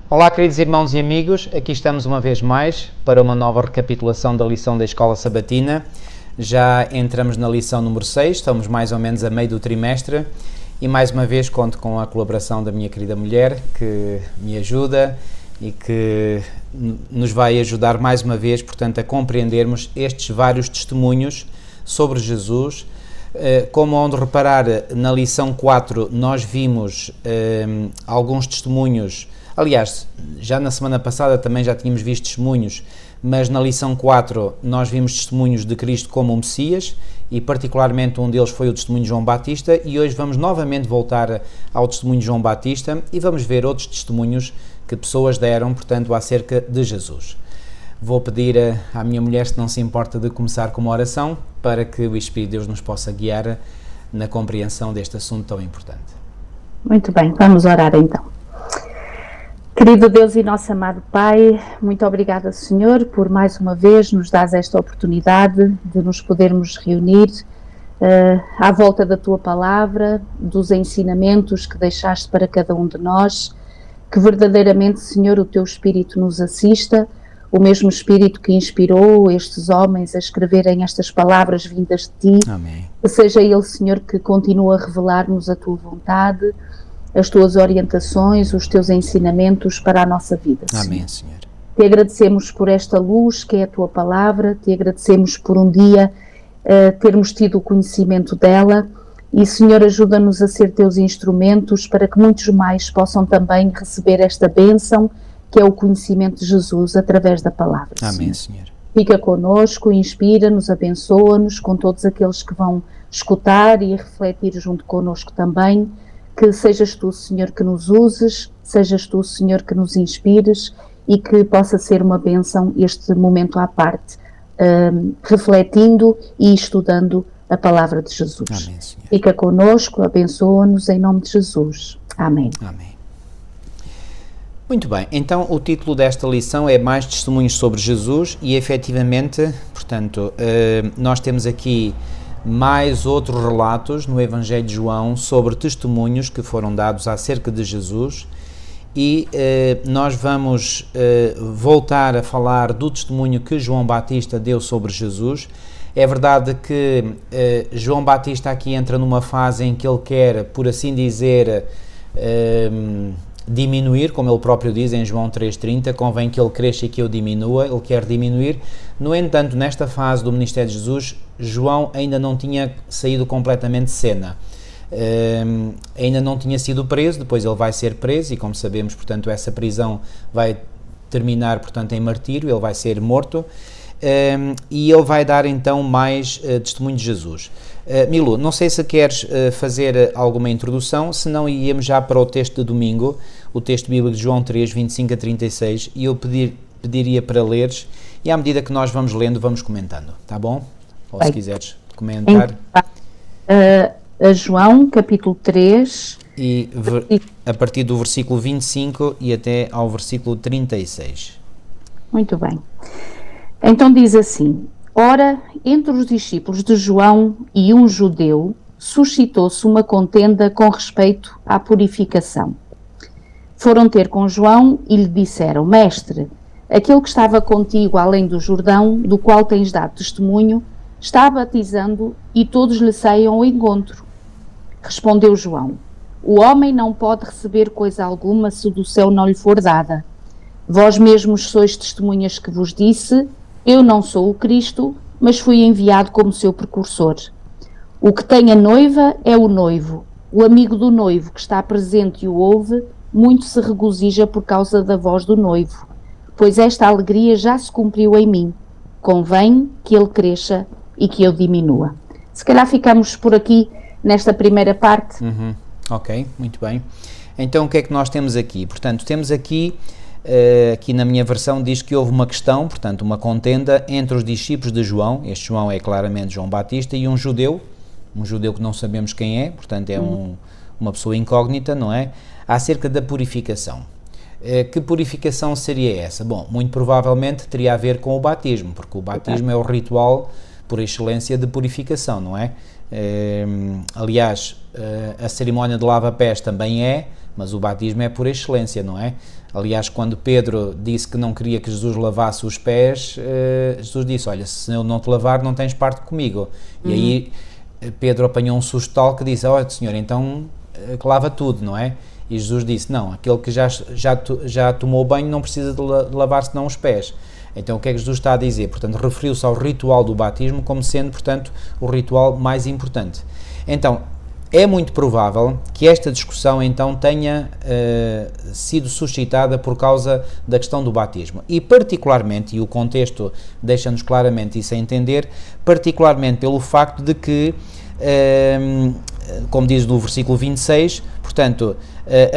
Olá, queridos irmãos e amigos, aqui estamos uma vez mais para uma nova recapitulação da lição da Escola Sabatina. Já entramos na lição número 6, estamos mais ou menos a meio do trimestre e mais uma vez conto com a colaboração da minha querida mulher que me ajuda e que nos vai ajudar mais uma vez, portanto, a compreendermos estes vários testemunhos sobre Jesus. Como onde reparar, na lição 4 nós vimos alguns testemunhos. Aliás, já na semana passada também já tínhamos visto testemunhos, mas na lição 4 nós vimos testemunhos de Cristo como o Messias e particularmente um deles foi o testemunho de João Batista e hoje vamos novamente voltar ao testemunho de João Batista e vamos ver outros testemunhos que pessoas deram, portanto, acerca de Jesus. Vou pedir à minha mulher se não se importa de começar com uma oração para que o Espírito de Deus nos possa guiar na compreensão deste assunto tão importante. Muito bem, vamos orar então. Querido Deus e nosso amado Pai, muito obrigada, Senhor, por mais uma vez nos dar esta oportunidade de nos podermos reunir à volta da Tua Palavra, dos ensinamentos que deixaste para cada um de nós, que verdadeiramente, Senhor, o Teu Espírito nos assista, o mesmo Espírito que inspirou estes homens a escreverem estas palavras vindas de Ti. Amém. Que seja Ele, Senhor, que continue a revelar-nos a Tua vontade, as Tuas orientações, os Teus ensinamentos para a nossa vida, Senhor. Amém, Senhor. Te agradecemos por esta luz que é a Tua Palavra, Te agradecemos por um dia termos tido o conhecimento dela e, Senhor, ajuda-nos a ser Teus instrumentos para que muitos mais possam também receber esta bênção que é o conhecimento de Jesus através da Palavra. Amém, Senhor. Senhor. Fica connosco, inspira-nos, abençoa-nos com todos aqueles que vão escutar e refletir junto connosco também. Que sejas Tu, Senhor, que nos uses, sejas Tu, Senhor, que nos inspires e que possa ser uma bênção este momento à parte, refletindo e estudando a Palavra de Jesus. Amém, Senhor. Fica connosco, abençoa-nos em nome de Jesus. Amém. Amém. Muito bem, então o título desta lição é Mais Testemunhos sobre Jesus e efetivamente, portanto, nós temos aqui mais outros relatos no Evangelho de João sobre testemunhos que foram dados acerca de Jesus e nós vamos voltar a falar do testemunho que João Batista deu sobre Jesus. É verdade que João Batista aqui entra numa fase em que ele quer, por assim dizer, diminuir, como ele próprio diz em João 3,30, convém que ele cresça e que eu diminua, ele quer diminuir. No entanto, nesta fase do ministério de Jesus, João ainda não tinha saído completamente de cena, ainda não tinha sido preso, depois ele vai ser preso e, como sabemos, portanto, essa prisão vai terminar, portanto, em martírio, ele vai ser morto e ele vai dar então mais testemunho de Jesus. Milu, não sei se queres fazer alguma introdução, senão íamos já para o texto de domingo, o texto bíblico de João 3, 25 a 36, e eu pediria para leres, e à medida que nós vamos lendo, vamos comentando, tá bom? Ou se quiseres comentar. A João, capítulo 3. E a partir do versículo 25 e até ao versículo 36. Muito bem. Então diz assim: Ora, entre os discípulos de João e um judeu, suscitou-se uma contenda com respeito à purificação. Foram ter com João e lhe disseram: Mestre, aquele que estava contigo além do Jordão, do qual tens dado testemunho, está batizando e todos lhe saem ao encontro. Respondeu João: O homem não pode receber coisa alguma se do céu não lhe for dada. Vós mesmos sois testemunhas que vos disse: Eu não sou o Cristo, mas fui enviado como seu precursor. O que tem a noiva é o noivo. O amigo do noivo que está presente e o ouve, muito se regozija por causa da voz do noivo, pois esta alegria já se cumpriu em mim. Convém que ele cresça e que eu diminua. Se calhar ficamos por aqui nesta primeira parte. Ok, muito bem. Então o que é que nós temos aqui? Portanto, temos aqui na minha versão diz que houve uma questão, portanto uma contenda entre os discípulos de João, este João é claramente João Batista, e um judeu que não sabemos quem é, portanto é uma pessoa incógnita, não é? Acerca da purificação. Que purificação seria essa? Bom, muito provavelmente teria a ver com o batismo, porque o batismo é o ritual por excelência de purificação, não é? Aliás, a cerimónia de lava-pés também é, mas o batismo é por excelência, não é? Aliás, quando Pedro disse que não queria que Jesus lavasse os pés, Jesus disse, olha, se eu não te lavar, não tens parte comigo. E aí Pedro apanhou um susto tal que disse, olha, Senhor, então que lava tudo, não é? E Jesus disse, não, aquele que já tomou banho não precisa de lavar senão os pés. Então o que é que Jesus está a dizer? Portanto, referiu-se ao ritual do batismo como sendo, portanto, o ritual mais importante. Então, é muito provável que esta discussão então tenha sido suscitada por causa da questão do batismo e particularmente, e o contexto deixa-nos claramente isso a entender, particularmente pelo facto de que, como diz no versículo 26, portanto,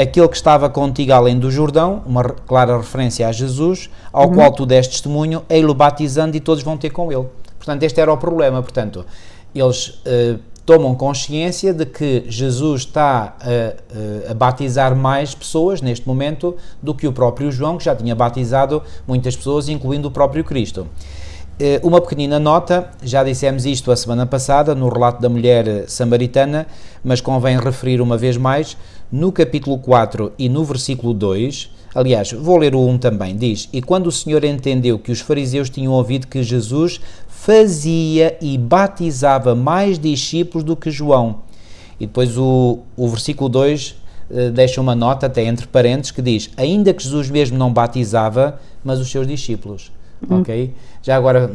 aquele que estava contigo além do Jordão, uma clara referência a Jesus, ao qual tu deste testemunho, ei-lo batizando e todos vão ter com ele. Portanto, este era o problema, portanto, eles tomam consciência de que Jesus está a batizar mais pessoas neste momento do que o próprio João, que já tinha batizado muitas pessoas, incluindo o próprio Cristo. Uma pequenina nota, já dissemos isto a semana passada, no relato da mulher samaritana, mas convém referir uma vez mais, no capítulo 4 e no versículo 2, aliás, vou ler o 1 também, diz, e quando o Senhor entendeu que os fariseus tinham ouvido que Jesus fazia e batizava mais discípulos do que João. E depois o versículo 2 deixa uma nota, até entre parênteses, que diz, ainda que Jesus mesmo não batizava, mas os seus discípulos. Ok? Já agora,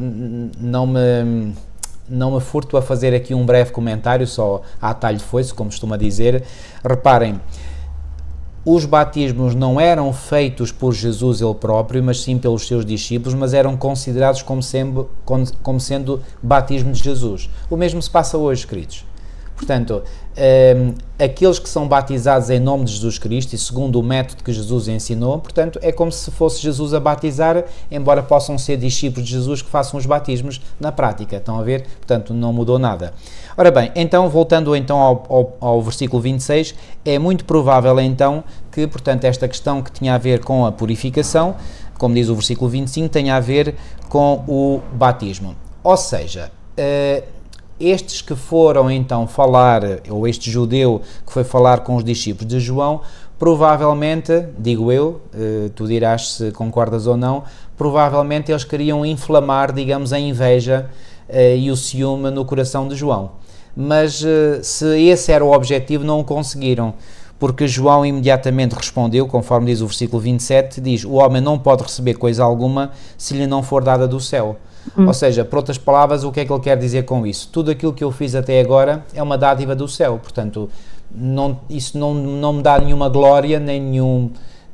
não me furto a fazer aqui um breve comentário, só a atalho de foice, como costuma dizer. Reparem, os batismos não eram feitos por Jesus ele próprio, mas sim pelos seus discípulos, mas eram considerados como sendo batismo de Jesus. O mesmo se passa hoje, queridos. Portanto, aqueles que são batizados em nome de Jesus Cristo e segundo o método que Jesus ensinou, portanto, é como se fosse Jesus a batizar, embora possam ser discípulos de Jesus que façam os batismos na prática. Estão a ver? Portanto, não mudou nada. Ora bem, então, voltando então ao versículo 26, é muito provável então que, portanto, esta questão que tinha a ver com a purificação, como diz o versículo 25, tenha a ver com o batismo. Ou seja, estes que foram então falar, ou este judeu que foi falar com os discípulos de João, provavelmente, digo eu, tu dirás se concordas ou não, provavelmente eles queriam inflamar, digamos, a inveja e o ciúme no coração de João. Mas se esse era o objetivo, não o conseguiram, porque João imediatamente respondeu, conforme diz o versículo 27, diz, o homem não pode receber coisa alguma se lhe não for dada do céu. Ou seja, por outras palavras, o que é que ele quer dizer com isso? Tudo aquilo que eu fiz até agora é uma dádiva do céu, portanto, isso não me dá nenhuma glória, nem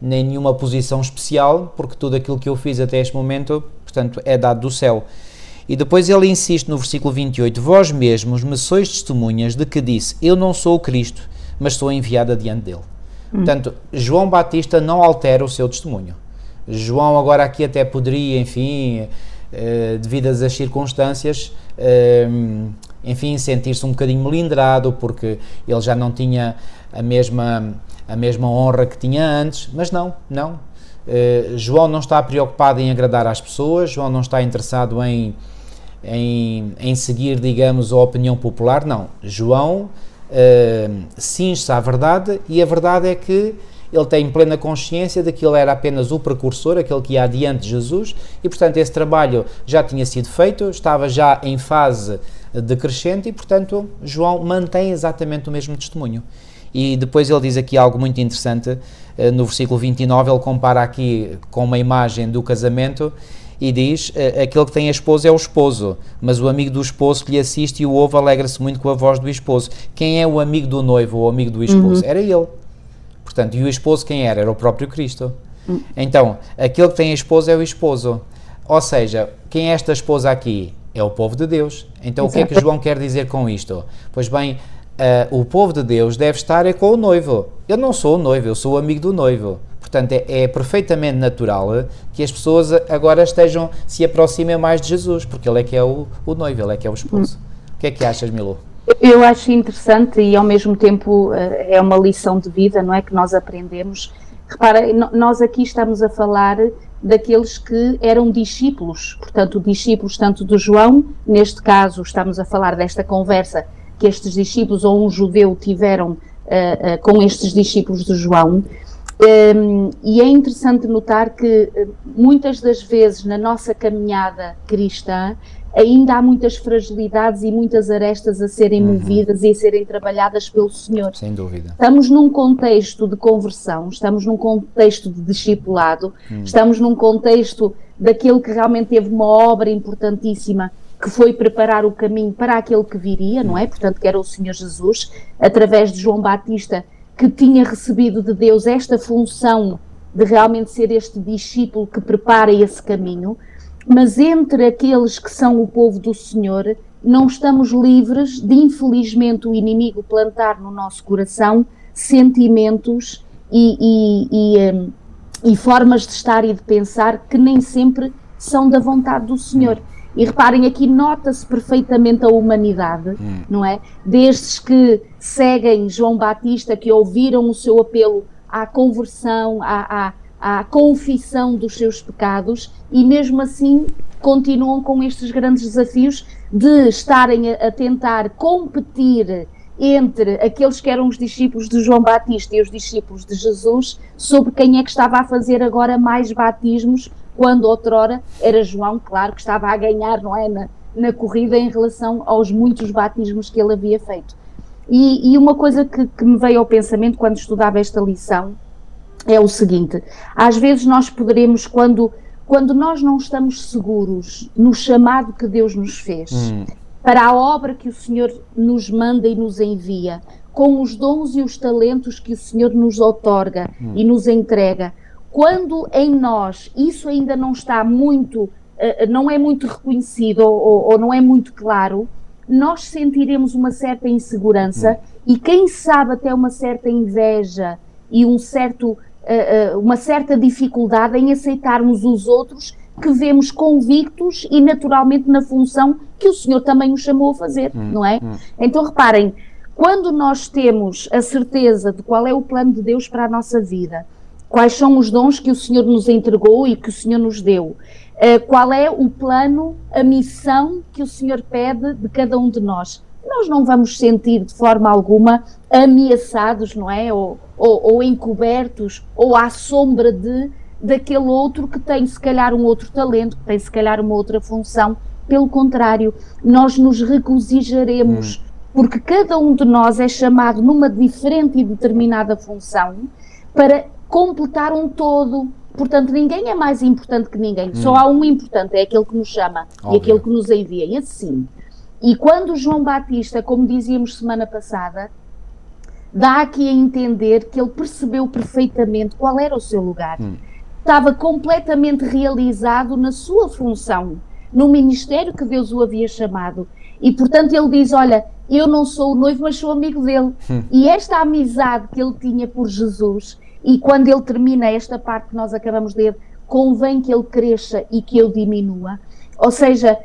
nenhuma posição especial, porque tudo aquilo que eu fiz até este momento, portanto, é dado do céu. E depois ele insiste no versículo 28, vós mesmos me sois testemunhas de que disse, eu não sou o Cristo, mas sou enviado adiante dele. Portanto, João Batista não altera o seu testemunho. João agora aqui até poderia, enfim, devido às circunstâncias, enfim, sentir-se um bocadinho melindrado, porque ele já não tinha a mesma honra que tinha antes, mas não. João não está preocupado em agradar às pessoas, João não está interessado em seguir, digamos, a opinião popular, não. João cinge-se à verdade, e a verdade é que ele tem plena consciência de que ele era apenas o precursor, aquele que ia adiante de Jesus, e portanto esse trabalho já tinha sido feito, estava já em fase decrescente, e portanto João mantém exatamente o mesmo testemunho. E depois ele diz aqui algo muito interessante, no versículo 29, ele compara aqui com uma imagem do casamento, e diz, aquele que tem a esposa é o esposo, mas o amigo do esposo que lhe assiste e o ouve alegra-se muito com a voz do esposo. Quem é o amigo do noivo ou o amigo do esposo? Era ele. Portanto, e o esposo quem era? Era o próprio Cristo. Então, aquele que tem a esposa é o esposo. Ou seja, quem é esta esposa aqui? É o povo de Deus. Então, o que é que João quer dizer com isto? Pois bem, o povo de Deus deve estar com o noivo. Eu não sou o noivo, eu sou o amigo do noivo. Portanto, é perfeitamente natural que as pessoas agora se aproximem mais de Jesus, porque ele é que é o noivo, ele é que é o esposo. O que é que achas, Milu? Eu acho interessante e ao mesmo tempo é uma lição de vida, não é, que nós aprendemos. Repara, nós aqui estamos a falar daqueles que eram discípulos, portanto discípulos tanto de João, neste caso estamos a falar desta conversa que estes discípulos ou um judeu tiveram com estes discípulos de João. E é interessante notar que muitas das vezes na nossa caminhada cristã ainda há muitas fragilidades e muitas arestas a serem movidas e a serem trabalhadas pelo Senhor. Sem dúvida. Estamos num contexto de conversão, estamos num contexto de discipulado, estamos num contexto daquele que realmente teve uma obra importantíssima, que foi preparar o caminho para aquele que viria, não é? Portanto, que era o Senhor Jesus, através de João Batista, que tinha recebido de Deus esta função de realmente ser este discípulo que prepara esse caminho. Mas entre aqueles que são o povo do Senhor, não estamos livres de, infelizmente, o inimigo plantar no nosso coração sentimentos e formas de estar e de pensar que nem sempre são da vontade do Senhor. E reparem, aqui nota-se perfeitamente a humanidade, não é? Destes que seguem João Batista, que ouviram o seu apelo à conversão, à confissão dos seus pecados, e mesmo assim continuam com estes grandes desafios de estarem a tentar competir entre aqueles que eram os discípulos de João Batista e os discípulos de Jesus, sobre quem é que estava a fazer agora mais batismos, quando outrora era João, claro, que estava a ganhar, não é, na corrida em relação aos muitos batismos que ele havia feito. E uma coisa que me veio ao pensamento quando estudava esta lição é o seguinte: às vezes nós poderemos, quando nós não estamos seguros no chamado que Deus nos fez, para a obra que o Senhor nos manda e nos envia, com os dons e os talentos que o Senhor nos outorga e nos entrega, quando em nós isso ainda não está muito, não é muito reconhecido ou não é muito claro, nós sentiremos uma certa insegurança e quem sabe até uma certa inveja e uma certa dificuldade em aceitarmos os outros que vemos convictos e naturalmente na função que o Senhor também nos chamou a fazer, não é? Então reparem, quando nós temos a certeza de qual é o plano de Deus para a nossa vida, quais são os dons que o Senhor nos entregou e que o Senhor nos deu, qual é o plano, a missão que o Senhor pede de cada um de nós, nós não vamos sentir de forma alguma ameaçados, não é? Ou encobertos, ou à sombra daquele outro que tem se calhar um outro talento, que tem se calhar uma outra função. Pelo contrário, nós nos regozijaremos, porque cada um de nós é chamado numa diferente e determinada função para completar um todo. Portanto, ninguém é mais importante que ninguém, só há um importante, é aquele que nos chama. Óbvio. E aquele que nos envia, e assim. E quando João Batista, como dizíamos semana passada, dá aqui a entender que ele percebeu perfeitamente qual era o seu lugar. Estava completamente realizado na sua função, no ministério que Deus o havia chamado. E, portanto, ele diz, olha, eu não sou o noivo, mas sou amigo dele. E esta amizade que ele tinha por Jesus, e quando ele termina esta parte que nós acabamos de ler, convém que ele cresça e que eu diminua. Ou seja,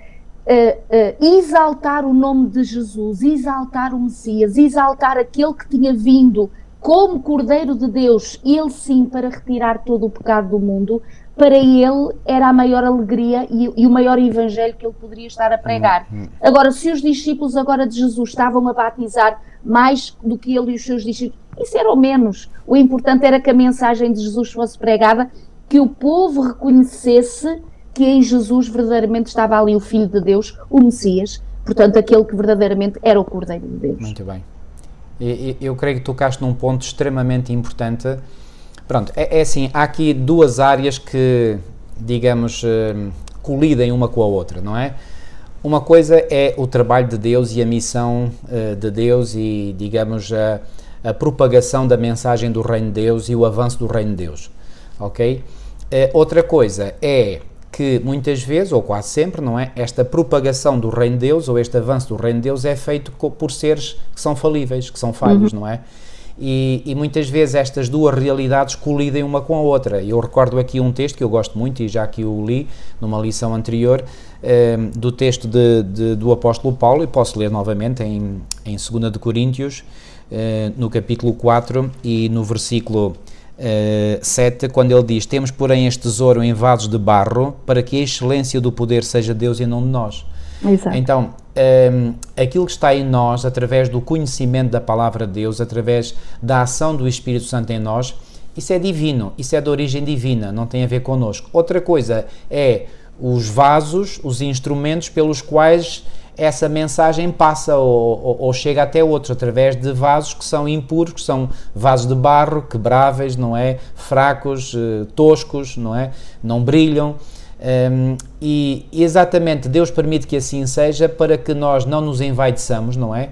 exaltar o nome de Jesus, exaltar o Messias, exaltar aquele que tinha vindo como Cordeiro de Deus, ele sim, para retirar todo o pecado do mundo, para ele era a maior alegria e o maior evangelho que ele poderia estar a pregar. Agora, se os discípulos agora de Jesus estavam a batizar mais do que ele e os seus discípulos, isso era o menos. O importante era que a mensagem de Jesus fosse pregada, que o povo reconhecesse que em Jesus verdadeiramente estava ali o Filho de Deus, o Messias, portanto aquele que verdadeiramente era o Cordeiro de Deus. Muito bem. Eu creio que tocaste num ponto extremamente importante. Pronto, é assim, há aqui duas áreas que, digamos, colidem uma com a outra, não é? Uma coisa é o trabalho de Deus e a missão de Deus e, digamos, a propagação da mensagem do Reino de Deus e o avanço do Reino de Deus, ok? Outra coisa é que muitas vezes, ou quase sempre, não é? Esta propagação do Reino de Deus ou este avanço do Reino de Deus é feito por seres que são falíveis, que são falhos, não é? E muitas vezes estas duas realidades colidem uma com a outra. Eu recordo aqui um texto que eu gosto muito e já que o li numa lição anterior, do texto do apóstolo Paulo, e posso ler novamente em 2 de Coríntios, no capítulo 4 e no versículo 7, quando ele diz: temos porém este tesouro em vasos de barro, para que a excelência do poder seja Deus e não de nós. Exato. Então, aquilo que está em nós, através do conhecimento da palavra de Deus, através da ação do Espírito Santo em nós, isso é divino, isso é de origem divina, não tem a ver connosco. Outra coisa é os vasos, os instrumentos pelos quais essa mensagem passa ou chega até outros, através de vasos que são impuros, que são vasos de barro, quebráveis, não é? Fracos, toscos, não é? Não brilham. E exatamente Deus permite que assim seja para que nós não nos envaideçamos, não é?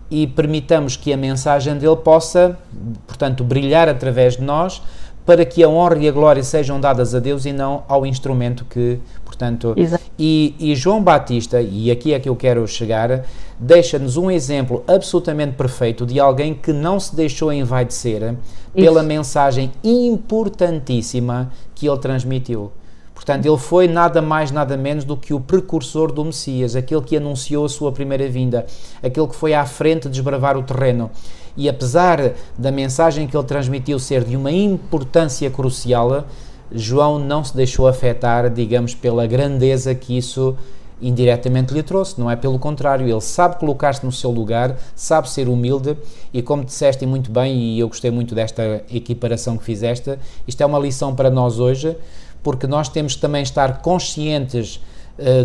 E permitamos que a mensagem dele possa, portanto, brilhar através de nós, para que a honra e a glória sejam dadas a Deus e não ao instrumento que, portanto... E João Batista, e aqui é que eu quero chegar, deixa-nos um exemplo absolutamente perfeito de alguém que não se deixou envaidecer pela mensagem importantíssima que ele transmitiu. Portanto, ele foi nada mais, nada menos do que o precursor do Messias, aquele que anunciou a sua primeira vinda, aquele que foi à frente desbravar o terreno. E apesar da mensagem que ele transmitiu ser de uma importância crucial, João não se deixou afetar, digamos, pela grandeza que isso indiretamente lhe trouxe, não é? Pelo contrário, ele sabe colocar-se no seu lugar, sabe ser humilde e, como disseste muito bem, e eu gostei muito desta equiparação que fizeste, isto é uma lição para nós hoje, porque nós temos que também estar conscientes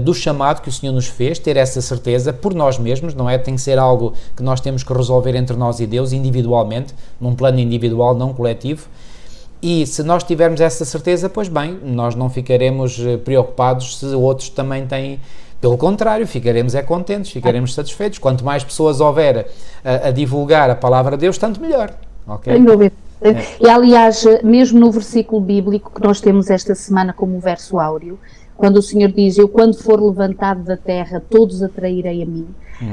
do chamado que o Senhor nos fez, ter essa certeza por nós mesmos, não é? Tem que ser algo que nós temos que resolver entre nós e Deus, individualmente, num plano individual, não coletivo. E se nós tivermos essa certeza, pois bem, nós não ficaremos preocupados se outros também têm. Pelo contrário, ficaremos contentes, ficaremos satisfeitos. Quanto mais pessoas houver a divulgar a palavra de Deus, tanto melhor. Okay? Sem dúvida. E aliás, mesmo no versículo bíblico que nós temos esta semana como verso áureo, quando o Senhor diz, eu quando for levantado da terra, todos atrairei a mim.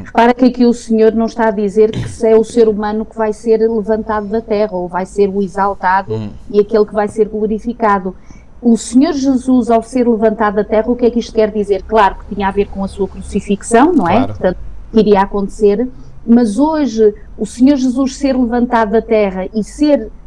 Repara que aqui o Senhor não está a dizer que é o ser humano que vai ser levantado da terra, ou vai ser o exaltado e aquele que vai ser glorificado. O Senhor Jesus, ao ser levantado da terra, o que é que isto quer dizer? Claro que tinha a ver com a sua crucifixão, não é? Claro. Portanto, que iria acontecer, mas hoje o Senhor Jesus ser levantado da terra e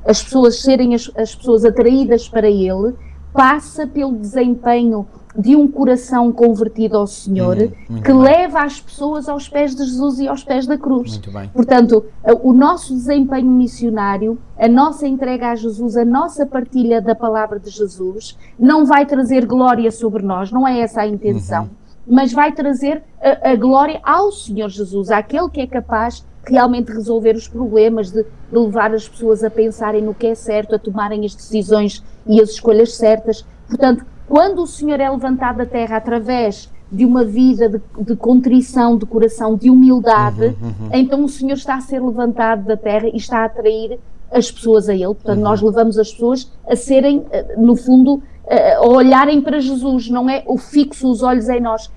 as pessoas serem as pessoas atraídas para Ele, passa pelo desempenho de um coração convertido ao Senhor, que leva as pessoas aos pés de Jesus e aos pés da cruz. Muito bem. Portanto, o nosso desempenho missionário, a nossa entrega a Jesus, a nossa partilha da palavra de Jesus, não vai trazer glória sobre nós, não é essa a intenção, mas vai trazer a glória ao Senhor Jesus, àquele que é capaz realmente de resolver os problemas, de levar as pessoas a pensarem no que é certo, a tomarem as decisões e as escolhas certas. Portanto, quando o Senhor é levantado da terra através de uma vida de contrição, de coração, de humildade, então o Senhor está a ser levantado da terra e está a atrair as pessoas a Ele. Portanto, nós levamos as pessoas a serem, no fundo, a olharem para Jesus, não é o fixo os olhos em nós.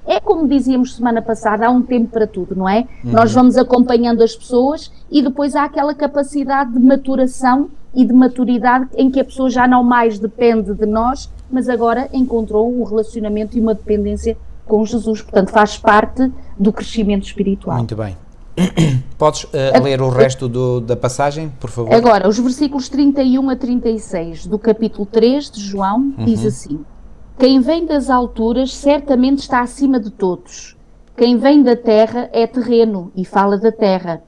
É como dizíamos semana passada, há um tempo para tudo, não é? Nós vamos acompanhando as pessoas e depois há aquela capacidade de maturação e de maturidade em que a pessoa já não mais depende de nós, mas agora encontrou um relacionamento e uma dependência com Jesus. Portanto, faz parte do crescimento espiritual. Muito bem. Podes ler o resto da passagem, por favor? Agora, os versículos 31 a 36 do capítulo 3 de João, diz assim: quem vem das alturas certamente está acima de todos. Quem vem da terra é terreno e fala da terra.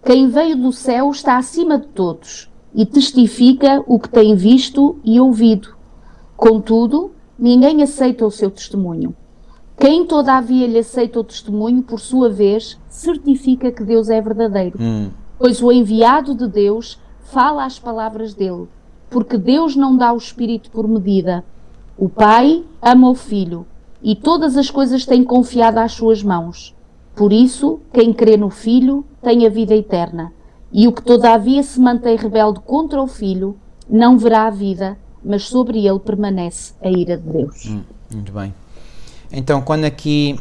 Quem veio do céu está acima de todos e testifica o que tem visto e ouvido. Contudo, ninguém aceita o seu testemunho. Quem, todavia, lhe aceita o testemunho, por sua vez, certifica que Deus é verdadeiro. Pois o enviado de Deus fala as palavras dele, porque Deus não dá o Espírito por medida. O Pai ama o Filho, e todas as coisas tem confiado às suas mãos. Por isso, quem crê no Filho tem a vida eterna. E o que todavia se mantém rebelde contra o Filho, não verá a vida, mas sobre ele permanece a ira de Deus. Muito bem. Então, quando aqui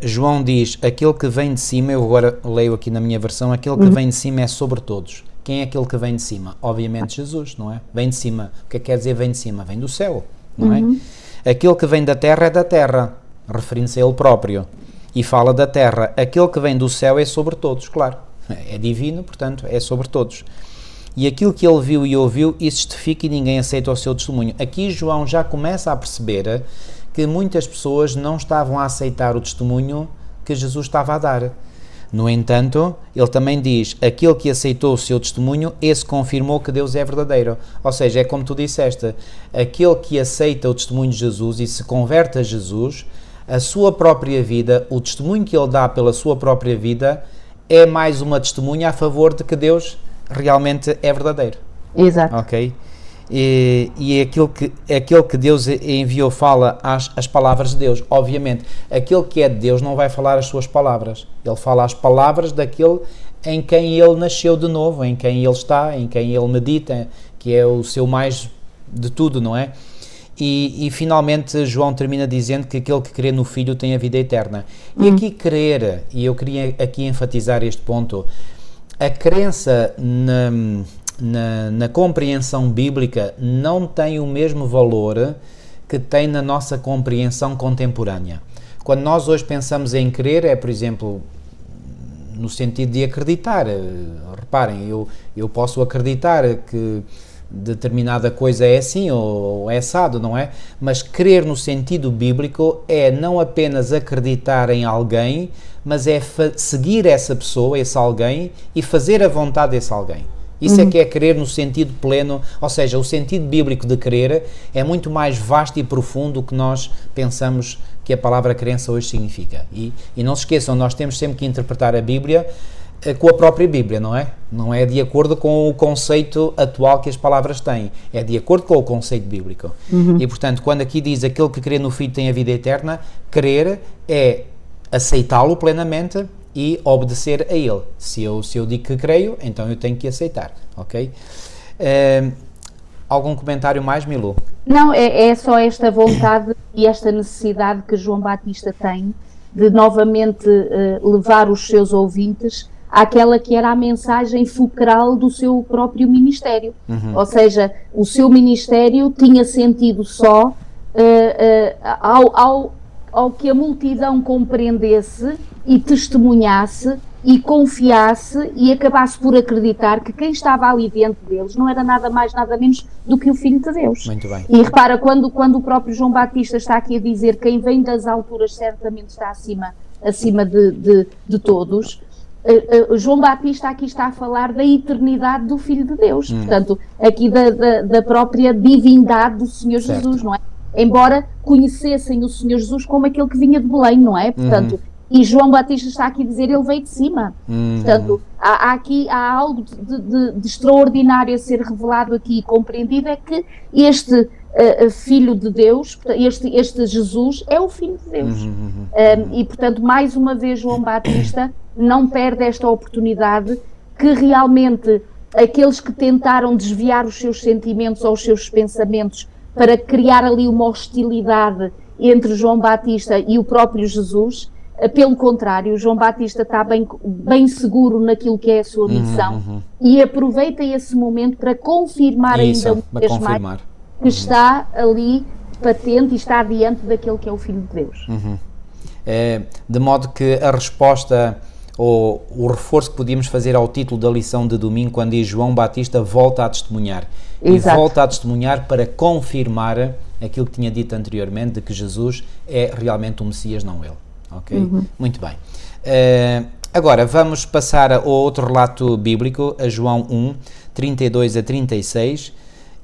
João diz, aquele que vem de cima, eu agora leio aqui na minha versão, aquele que vem de cima é sobre todos. Quem é aquele que vem de cima? Obviamente Jesus, não é? Vem de cima. O que é que quer dizer vem de cima? Vem do céu, não é? Aquele que vem da terra é da terra, referindo-se a ele próprio. E fala da terra. Aquele que vem do céu é sobre todos, claro. É divino, portanto, é sobre todos. E aquilo que ele viu e ouviu, isso testifica e ninguém aceita o seu testemunho. Aqui João já começa a perceber que muitas pessoas não estavam a aceitar o testemunho que Jesus estava a dar. No entanto, ele também diz, aquele que aceitou o seu testemunho, esse confirmou que Deus é verdadeiro. Ou seja, é como tu disseste, aquele que aceita o testemunho de Jesus e se converte a Jesus, a sua própria vida, o testemunho que ele dá pela sua própria vida, é mais uma testemunha a favor de que Deus realmente é verdadeiro. Exato. Ok? E aquele que Deus enviou fala as palavras de Deus. Obviamente, aquele que é de Deus não vai falar as suas palavras. Ele fala as palavras daquele em quem ele nasceu de novo, em quem ele está, em quem ele medita, que é o seu mais de tudo, não é? E finalmente João termina dizendo que aquele que crê no Filho tem a vida eterna. E aqui crer, e eu queria aqui enfatizar este ponto, a crença na compreensão bíblica não tem o mesmo valor que tem na nossa compreensão contemporânea. Quando nós hoje pensamos em crer, é, por exemplo, no sentido de acreditar. Reparem, eu posso acreditar que determinada coisa é assim ou é assado, não é? Mas crer no sentido bíblico é não apenas acreditar em alguém, mas é seguir essa pessoa, esse alguém, e fazer a vontade desse alguém. Isso é que é crer no sentido pleno, ou seja, o sentido bíblico de crer é muito mais vasto e profundo do que nós pensamos que a palavra crença hoje significa. E não se esqueçam, nós temos sempre que interpretar a Bíblia com a própria Bíblia, não é? Não é de acordo com o conceito atual que as palavras têm, é de acordo com o conceito bíblico. E, portanto, quando aqui diz aquele que crê no Filho tem a vida eterna, crer é aceitá-lo plenamente e obedecer a ele. Se eu digo que creio, então eu tenho que aceitar, ok? Algum comentário mais, Milu? Não, é só esta vontade e esta necessidade que João Batista tem de novamente levar os seus ouvintes àquela que era a mensagem fulcral do seu próprio ministério. Ou seja, o seu ministério tinha sentido só ao que a multidão compreendesse e testemunhasse e confiasse e acabasse por acreditar que quem estava ali dentro deles não era nada mais, nada menos do que o Filho de Deus. Muito bem. E repara, quando o próprio João Batista está aqui a dizer quem vem das alturas certamente está acima de todos, João Batista aqui está a falar da eternidade do Filho de Deus, portanto, aqui da própria divindade do Senhor Jesus, não é? Embora conhecessem o Senhor Jesus como aquele que vinha de Belém, não é? Portanto, e João Batista está aqui a dizer, ele veio de cima. Portanto, há algo de extraordinário a ser revelado aqui e compreendido, é que este Filho de Deus, este Jesus é o Filho de Deus. E, portanto, mais uma vez João Batista não perde esta oportunidade que realmente aqueles que tentaram desviar os seus sentimentos ou os seus pensamentos para criar ali uma hostilidade entre João Batista e o próprio Jesus, pelo contrário, João Batista está bem seguro naquilo que é a sua missão e aproveita esse momento para confirmar ainda uma vez mais que está ali patente e está diante daquele que é o Filho de Deus. De modo que a resposta ou o reforço que podíamos fazer ao título da lição de domingo, quando diz João Batista volta a testemunhar. Exato. E volta a testemunhar para confirmar aquilo que tinha dito anteriormente, de que Jesus é realmente o Messias, não ele. Ok? Muito bem. Agora vamos passar ao outro relato bíblico, a João 1, 32 a 36,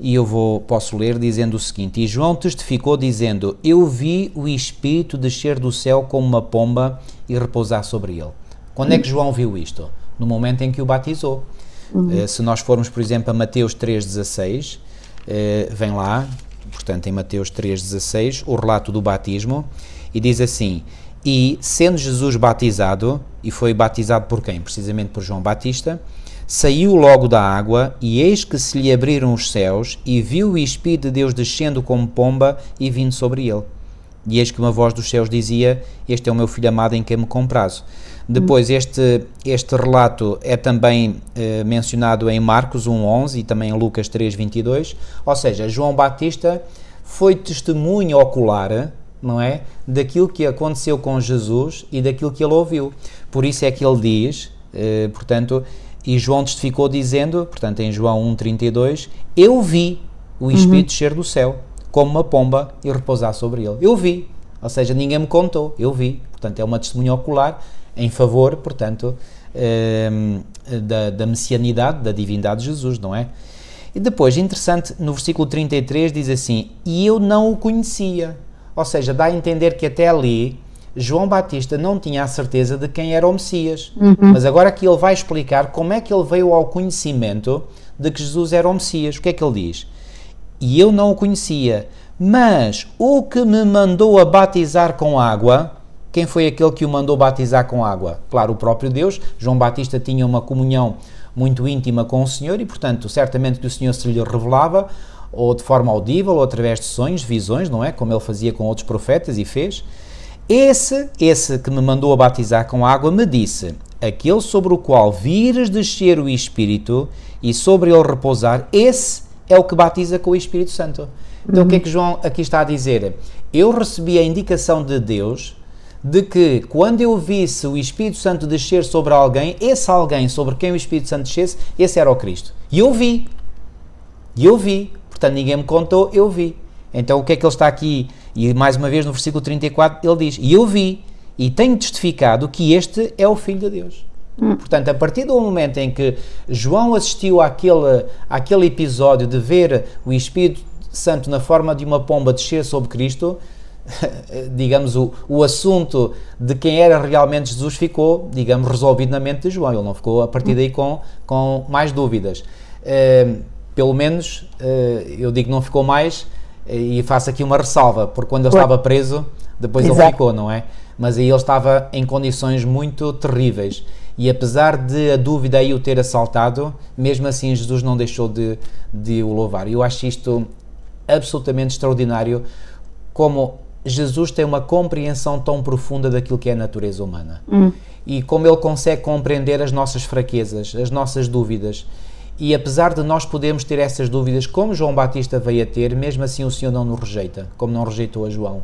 e eu posso ler dizendo o seguinte: E João testificou dizendo, eu vi o Espírito descer do céu como uma pomba e repousar sobre ele. Quando é que João viu isto? No momento em que o batizou. Se nós formos, por exemplo, a Mateus 3,16, vem lá, portanto, em Mateus 3,16, o relato do batismo, e diz assim: E, sendo Jesus batizado, e foi batizado por quem? Precisamente por João Batista, saiu logo da água, e eis que se lhe abriram os céus, e viu o Espírito de Deus descendo como pomba e vindo sobre ele. E eis que uma voz dos céus dizia, este é o meu Filho amado em quem me comprazo. Depois, este relato é também mencionado em Marcos 1,11 e também em Lucas 3,22, ou seja, João Batista foi testemunho ocular, não é, daquilo que aconteceu com Jesus e daquilo que ele ouviu. Por isso é que ele diz, portanto, e João testificou dizendo, portanto, em João 1,32, eu vi o Espírito descer do céu. como uma pomba e repousar sobre ele. Eu vi, ou seja, ninguém me contou, eu vi. Portanto, é uma testemunha ocular em favor, portanto, da messianidade, da divindade de Jesus, não é? E depois, interessante, no versículo 33 diz assim, e eu não o conhecia. Ou seja, dá a entender que até ali João Batista não tinha a certeza de quem era o Messias. Mas agora aqui ele vai explicar como é que ele veio ao conhecimento de que Jesus era o Messias. O que é que ele diz? E eu não o conhecia, mas o que me mandou a batizar com água... Quem foi aquele que o mandou batizar com água? Claro, o próprio Deus. João Batista tinha uma comunhão muito íntima com o Senhor e, portanto, certamente que o Senhor se lhe revelava, ou de forma audível, ou através de sonhos, visões, não é? Como ele fazia com outros profetas e fez. Esse que me mandou a batizar com água me disse, aquele sobre o qual vires descer o Espírito e sobre ele repousar, esse é o que batiza com o Espírito Santo. Então, o que é que João aqui está a dizer? Eu recebi a indicação de Deus de que quando eu visse o Espírito Santo descer sobre alguém, esse alguém sobre quem o Espírito Santo descesse, esse era o Cristo. E eu vi. Portanto, ninguém me contou, eu vi. Então, o que é que ele está aqui? E mais uma vez no versículo 34, ele diz, e eu vi, e tenho testificado que este é o Filho de Deus. Portanto, a partir do momento em que João assistiu àquele episódio de ver o Espírito Santo na forma de uma pomba descer sobre Cristo, digamos, o assunto de quem era realmente Jesus ficou, digamos, resolvido na mente de João. Ele não ficou a partir daí com mais dúvidas. Pelo menos, eu digo não ficou mais, e faço aqui uma ressalva, porque quando ele estava preso, depois ele ficou, não é? Mas aí ele estava em condições muito terríveis. E apesar de a dúvida aí o ter assaltado, mesmo assim Jesus não deixou de o louvar. E eu acho isto absolutamente extraordinário, como Jesus tem uma compreensão tão profunda daquilo que é a natureza humana. E como ele consegue compreender as nossas fraquezas, as nossas dúvidas. E apesar de nós podermos ter essas dúvidas, como João Batista veio a ter, mesmo assim o Senhor não nos rejeita, como não rejeitou a João.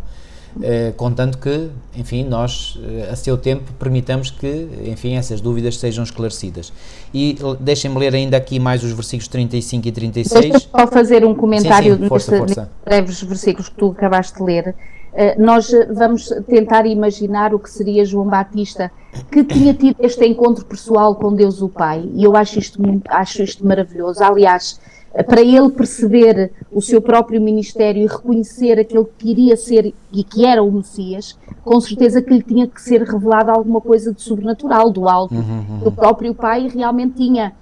Contanto que, enfim, nós, a seu tempo, permitamos que, enfim, essas dúvidas sejam esclarecidas. E deixem-me ler ainda aqui mais os versículos 35 e 36. Deixa-me só fazer um comentário força. nestes breves versículos que tu acabaste de ler. Nós vamos tentar imaginar o que seria João Batista, que tinha tido este encontro pessoal com Deus o Pai, e eu acho isto maravilhoso. Aliás, para ele perceber o seu próprio ministério e reconhecer aquele que iria ser e que era o Messias, com certeza que lhe tinha que ser revelado alguma coisa de sobrenatural, do alto. O próprio Pai realmente tinha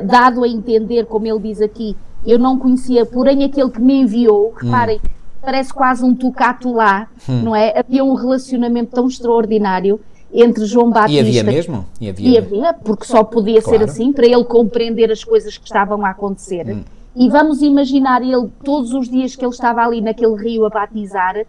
dado a entender, como ele diz aqui, eu não conhecia, porém aquele que me enviou, reparem, parece quase um tocato lá, não é? Havia um relacionamento tão extraordinário entre João Batista... E havia mesmo? E havia, porque só podia ser assim, para ele compreender as coisas que estavam a acontecer. E vamos imaginar ele, todos os dias que ele estava ali naquele rio a batizar,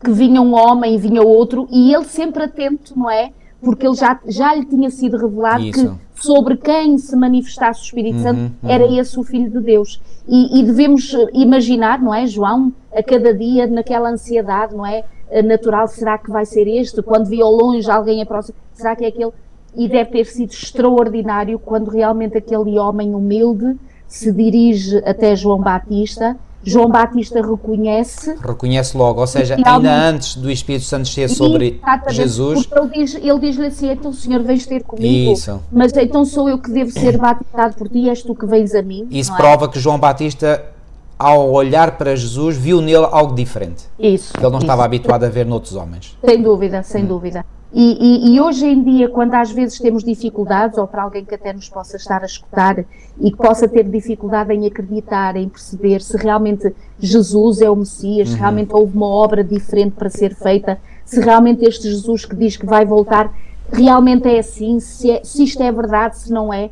que vinha um homem, vinha outro, e ele sempre atento, não é? Porque ele já lhe tinha sido revelado que sobre quem se manifestasse o Espírito Santo era esse o Filho de Deus. E devemos imaginar, não é, João, a cada dia naquela ansiedade, não é, natural, será que vai ser este? Quando via ao longe alguém aproxima, será que é aquele? E deve ter sido extraordinário quando realmente aquele homem humilde se dirige até João Batista. João Batista reconhece logo, ou seja, ainda antes do Espírito Santo descer sobre Jesus. Ele diz-lhe assim, então o Senhor vens ter comigo, mas então sou eu que devo ser batizado por ti, és tu que vens a mim. Isso prova que João Batista, ao olhar para Jesus, viu nele algo diferente. Que ele não estava habituado a ver noutros homens. Sem dúvida, sem dúvida. E hoje em dia, quando às vezes temos dificuldades, ou para alguém que até nos possa estar a escutar e que possa ter dificuldade em acreditar, em perceber se realmente Jesus é o Messias, se realmente houve uma obra diferente para ser feita, se realmente este Jesus que diz que vai voltar realmente é assim, se isto é verdade, se não é,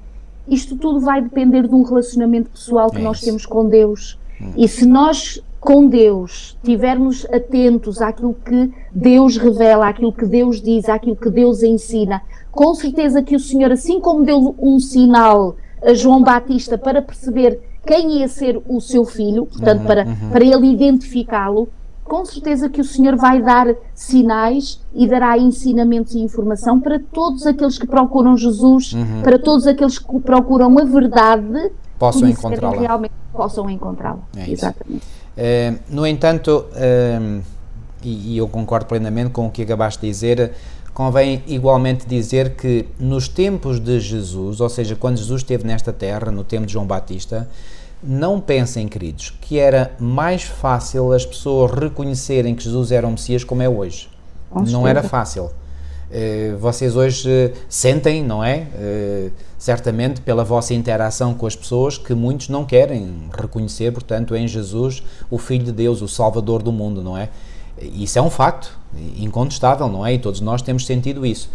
isto tudo vai depender de um relacionamento pessoal que nós temos com Deus. E se nós com Deus estivermos atentos àquilo que Deus revela, àquilo que Deus diz, àquilo que Deus ensina, com certeza que o Senhor, assim como deu um sinal a João Batista para perceber quem ia ser o seu filho, portanto para ele identificá-lo, com certeza que o Senhor vai dar sinais e dará ensinamentos e informação para todos aqueles que procuram Jesus, para todos aqueles que procuram a verdade possam e encontrá-la. realmente possam encontrá-la. É isso. Exatamente. No entanto, e eu concordo plenamente com o que acabaste de dizer, convém igualmente dizer que nos tempos de Jesus, ou seja, quando Jesus esteve nesta terra, no tempo de João Batista, não pensem, queridos, que era mais fácil as pessoas reconhecerem que Jesus era o Messias como é hoje. Não era fácil. Vocês hoje sentem, não é? Certamente pela vossa interação com as pessoas, que muitos não querem reconhecer, portanto, em Jesus o Filho de Deus, o Salvador do mundo, não é? Isso é um facto incontestável, não é? E todos nós temos sentido isso.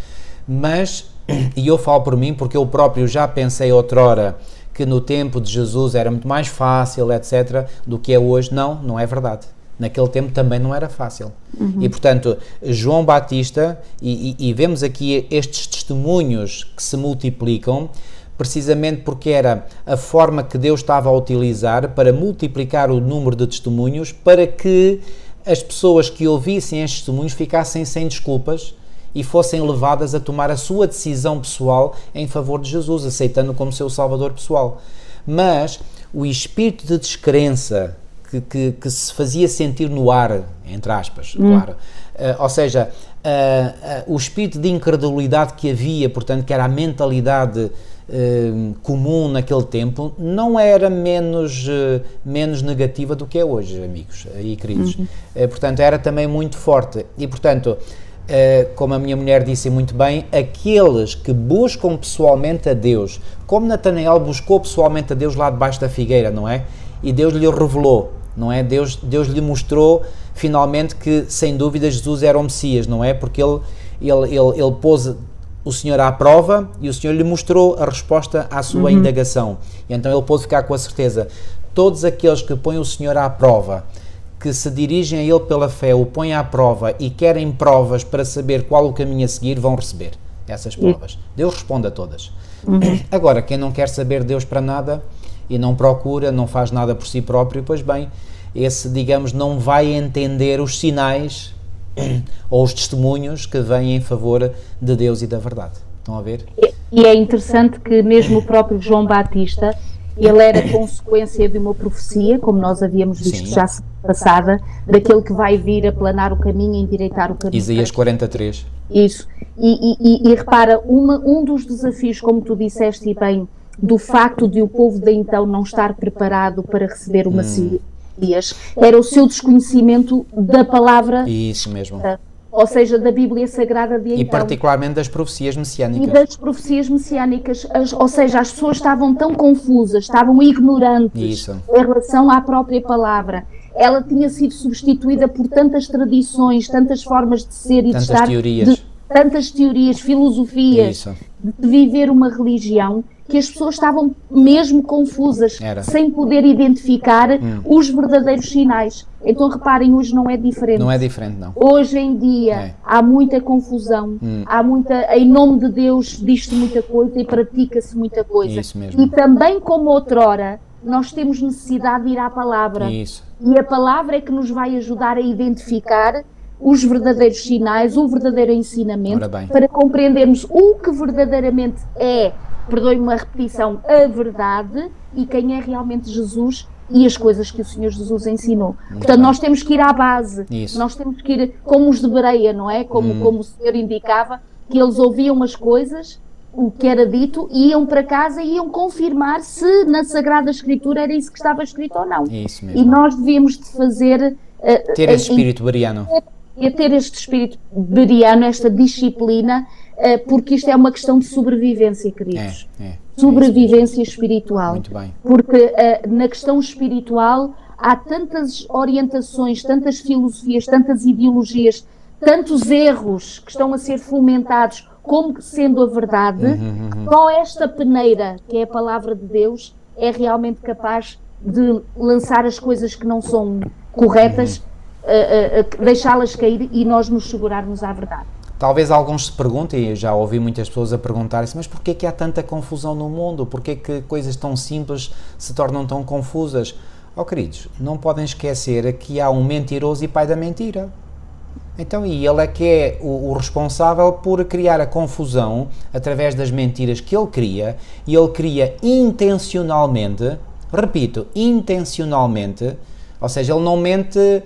Mas, e eu falo por mim, porque eu próprio já pensei outrora que no tempo de Jesus era muito mais fácil, etc., do que é hoje. Não é verdade. Naquele tempo também não era fácil. E, portanto, João Batista, e vemos aqui estes testemunhos que se multiplicam, precisamente porque era a forma que Deus estava a utilizar para multiplicar o número de testemunhos, para que as pessoas que ouvissem estes testemunhos ficassem sem desculpas e fossem levadas a tomar a sua decisão pessoal em favor de Jesus, aceitando como seu Salvador pessoal. Mas o espírito de descrença que se fazia sentir no ar, entre aspas, claro, ou seja, o espírito de incredulidade que havia, portanto, que era a mentalidade comum naquele tempo, não era menos negativa do que é hoje, amigos e queridos. Portanto, era também muito forte. E, portanto, como a minha mulher disse muito bem, aqueles que buscam pessoalmente a Deus, como Natanael buscou pessoalmente a Deus lá debaixo da figueira, não é? E Deus lhe revelou, não é? Deus lhe mostrou finalmente que, sem dúvida, Jesus era o Messias, não é? Porque ele pôs o Senhor à prova e o Senhor lhe mostrou a resposta à sua indagação. E então ele pôde ficar com a certeza. Todos aqueles que põem o Senhor à prova, que se dirigem a Ele pela fé, o põem à prova e querem provas para saber qual o caminho a seguir, vão receber essas provas. Deus responde a todas. Agora, quem não quer saber de Deus para nada e não procura, não faz nada por si próprio, pois bem, esse, digamos, não vai entender os sinais ou os testemunhos que vêm em favor de Deus e da verdade. Estão a ver? E é interessante que mesmo o próprio João Batista, ele era consequência de uma profecia, como nós havíamos visto já passada, daquele que vai vir aplanar o caminho e endireitar o caminho. Isaías 43. Isso. E repara, um dos desafios, como tu disseste e bem, do facto de o povo de então não estar preparado para receber o Messias, era o seu desconhecimento da palavra. Isso mesmo. Ou seja, da Bíblia Sagrada de então. E particularmente das profecias messiânicas. E das profecias messiânicas, ou seja, as pessoas estavam tão confusas, estavam ignorantes em relação à própria palavra. Ela tinha sido substituída por tantas tradições, tantas formas de ser e de estar, tantas teorias, filosofias, de viver uma religião, que as pessoas estavam mesmo confusas, sem poder identificar os verdadeiros sinais. Então reparem, hoje não é diferente. Não é diferente, não. Hoje em dia há muita confusão, há muita, em nome de Deus diz-se muita coisa e pratica-se muita coisa. Isso mesmo. E também como outrora, nós temos necessidade de ir à palavra. Isso. E a palavra é que nos vai ajudar a identificar os verdadeiros sinais, o verdadeiro ensinamento, para compreendermos o que verdadeiramente é, perdoe-me a repetição, a verdade e quem é realmente Jesus e as coisas que o Senhor Jesus ensinou. Portanto, nós temos que ir à base, nós temos que ir como os de Bereia, não é? Como o Senhor indicava, que eles ouviam as coisas, o que era dito, e iam para casa e iam confirmar se na Sagrada Escritura era isso que estava escrito ou não. Isso mesmo. E nós devíamos de fazer... ter esse espírito beriano. E a ter este espírito beriano, esta disciplina, porque isto é uma questão de sobrevivência, queridos. Sobrevivência espiritual. Muito bem. Porque na questão espiritual há tantas orientações, tantas filosofias, tantas ideologias, tantos erros que estão a ser fomentados como sendo a verdade. Só esta peneira, que é a palavra de Deus, é realmente capaz de lançar as coisas que não são corretas, deixá-las cair e nós nos segurarmos à verdade. Talvez alguns se perguntem, e eu já ouvi muitas pessoas a perguntar-se, mas porquê que há tanta confusão no mundo? Porquê que coisas tão simples se tornam tão confusas? Oh, queridos, não podem esquecer que há um mentiroso e pai da mentira. Então, e ele é que é o responsável por criar a confusão através das mentiras que ele cria, e ele cria intencionalmente, repito, intencionalmente, ou seja, ele não mente,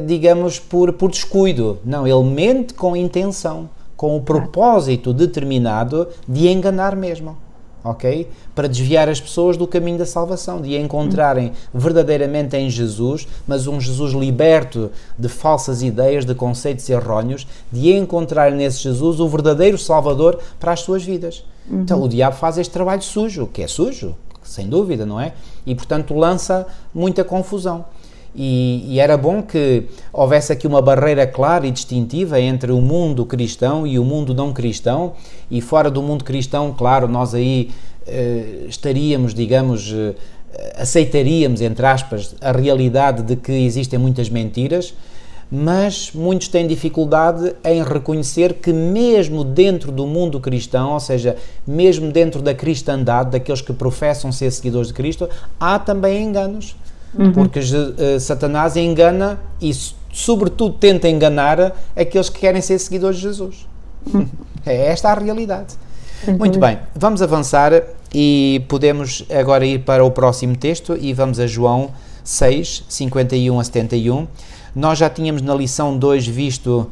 digamos, por descuido, não, ele mente com intenção, com o propósito determinado de enganar mesmo. Ok? Para desviar as pessoas do caminho da salvação, de encontrarem verdadeiramente em Jesus, mas um Jesus liberto de falsas ideias, de conceitos erróneos, de encontrarem nesse Jesus o verdadeiro Salvador para as suas vidas. Então o diabo faz este trabalho sujo, que é sujo, sem dúvida, não é? E portanto lança muita confusão. E era bom que houvesse aqui uma barreira clara e distintiva entre o mundo cristão e o mundo não cristão, e fora do mundo cristão, claro, nós aí estaríamos, digamos, aceitaríamos, entre aspas, a realidade de que existem muitas mentiras, mas muitos têm dificuldade em reconhecer que mesmo dentro do mundo cristão, ou seja, mesmo dentro da cristandade, daqueles que professam ser seguidores de Cristo, há também enganos. Porque Satanás engana e, sobretudo, tenta enganar aqueles que querem ser seguidores de Jesus. É esta a realidade. Muito bem, vamos avançar e podemos agora ir para o próximo texto e vamos a João 6, 51 a 71. Nós já tínhamos na lição 2 visto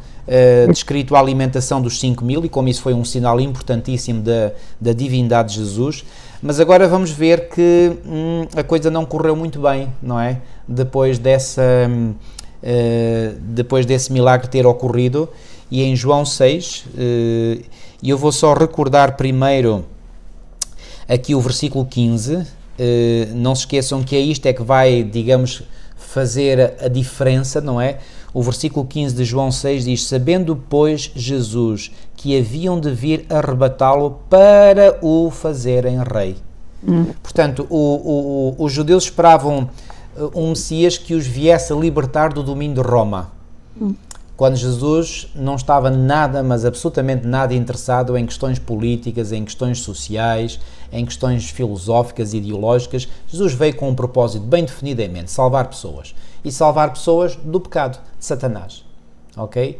descrito a alimentação dos 5.000 e como isso foi um sinal importantíssimo da divindade de Jesus. Mas agora vamos ver que a coisa não correu muito bem, não é? Depois desse milagre ter ocorrido. E em João 6, e eu vou só recordar primeiro aqui o versículo 15. Não se esqueçam que é isto é que vai, digamos, fazer a diferença, não é? O versículo 15 de João 6 diz: sabendo, pois, Jesus que haviam de vir arrebatá-lo para o fazerem rei. Portanto, os judeus esperavam um Messias que os viesse a libertar do domínio de Roma. Quando Jesus não estava nada, mas absolutamente nada interessado em questões políticas, em questões sociais, em questões filosóficas e ideológicas, Jesus veio com um propósito bem definido em mente: salvar pessoas. E salvar pessoas do pecado de Satanás. Ok?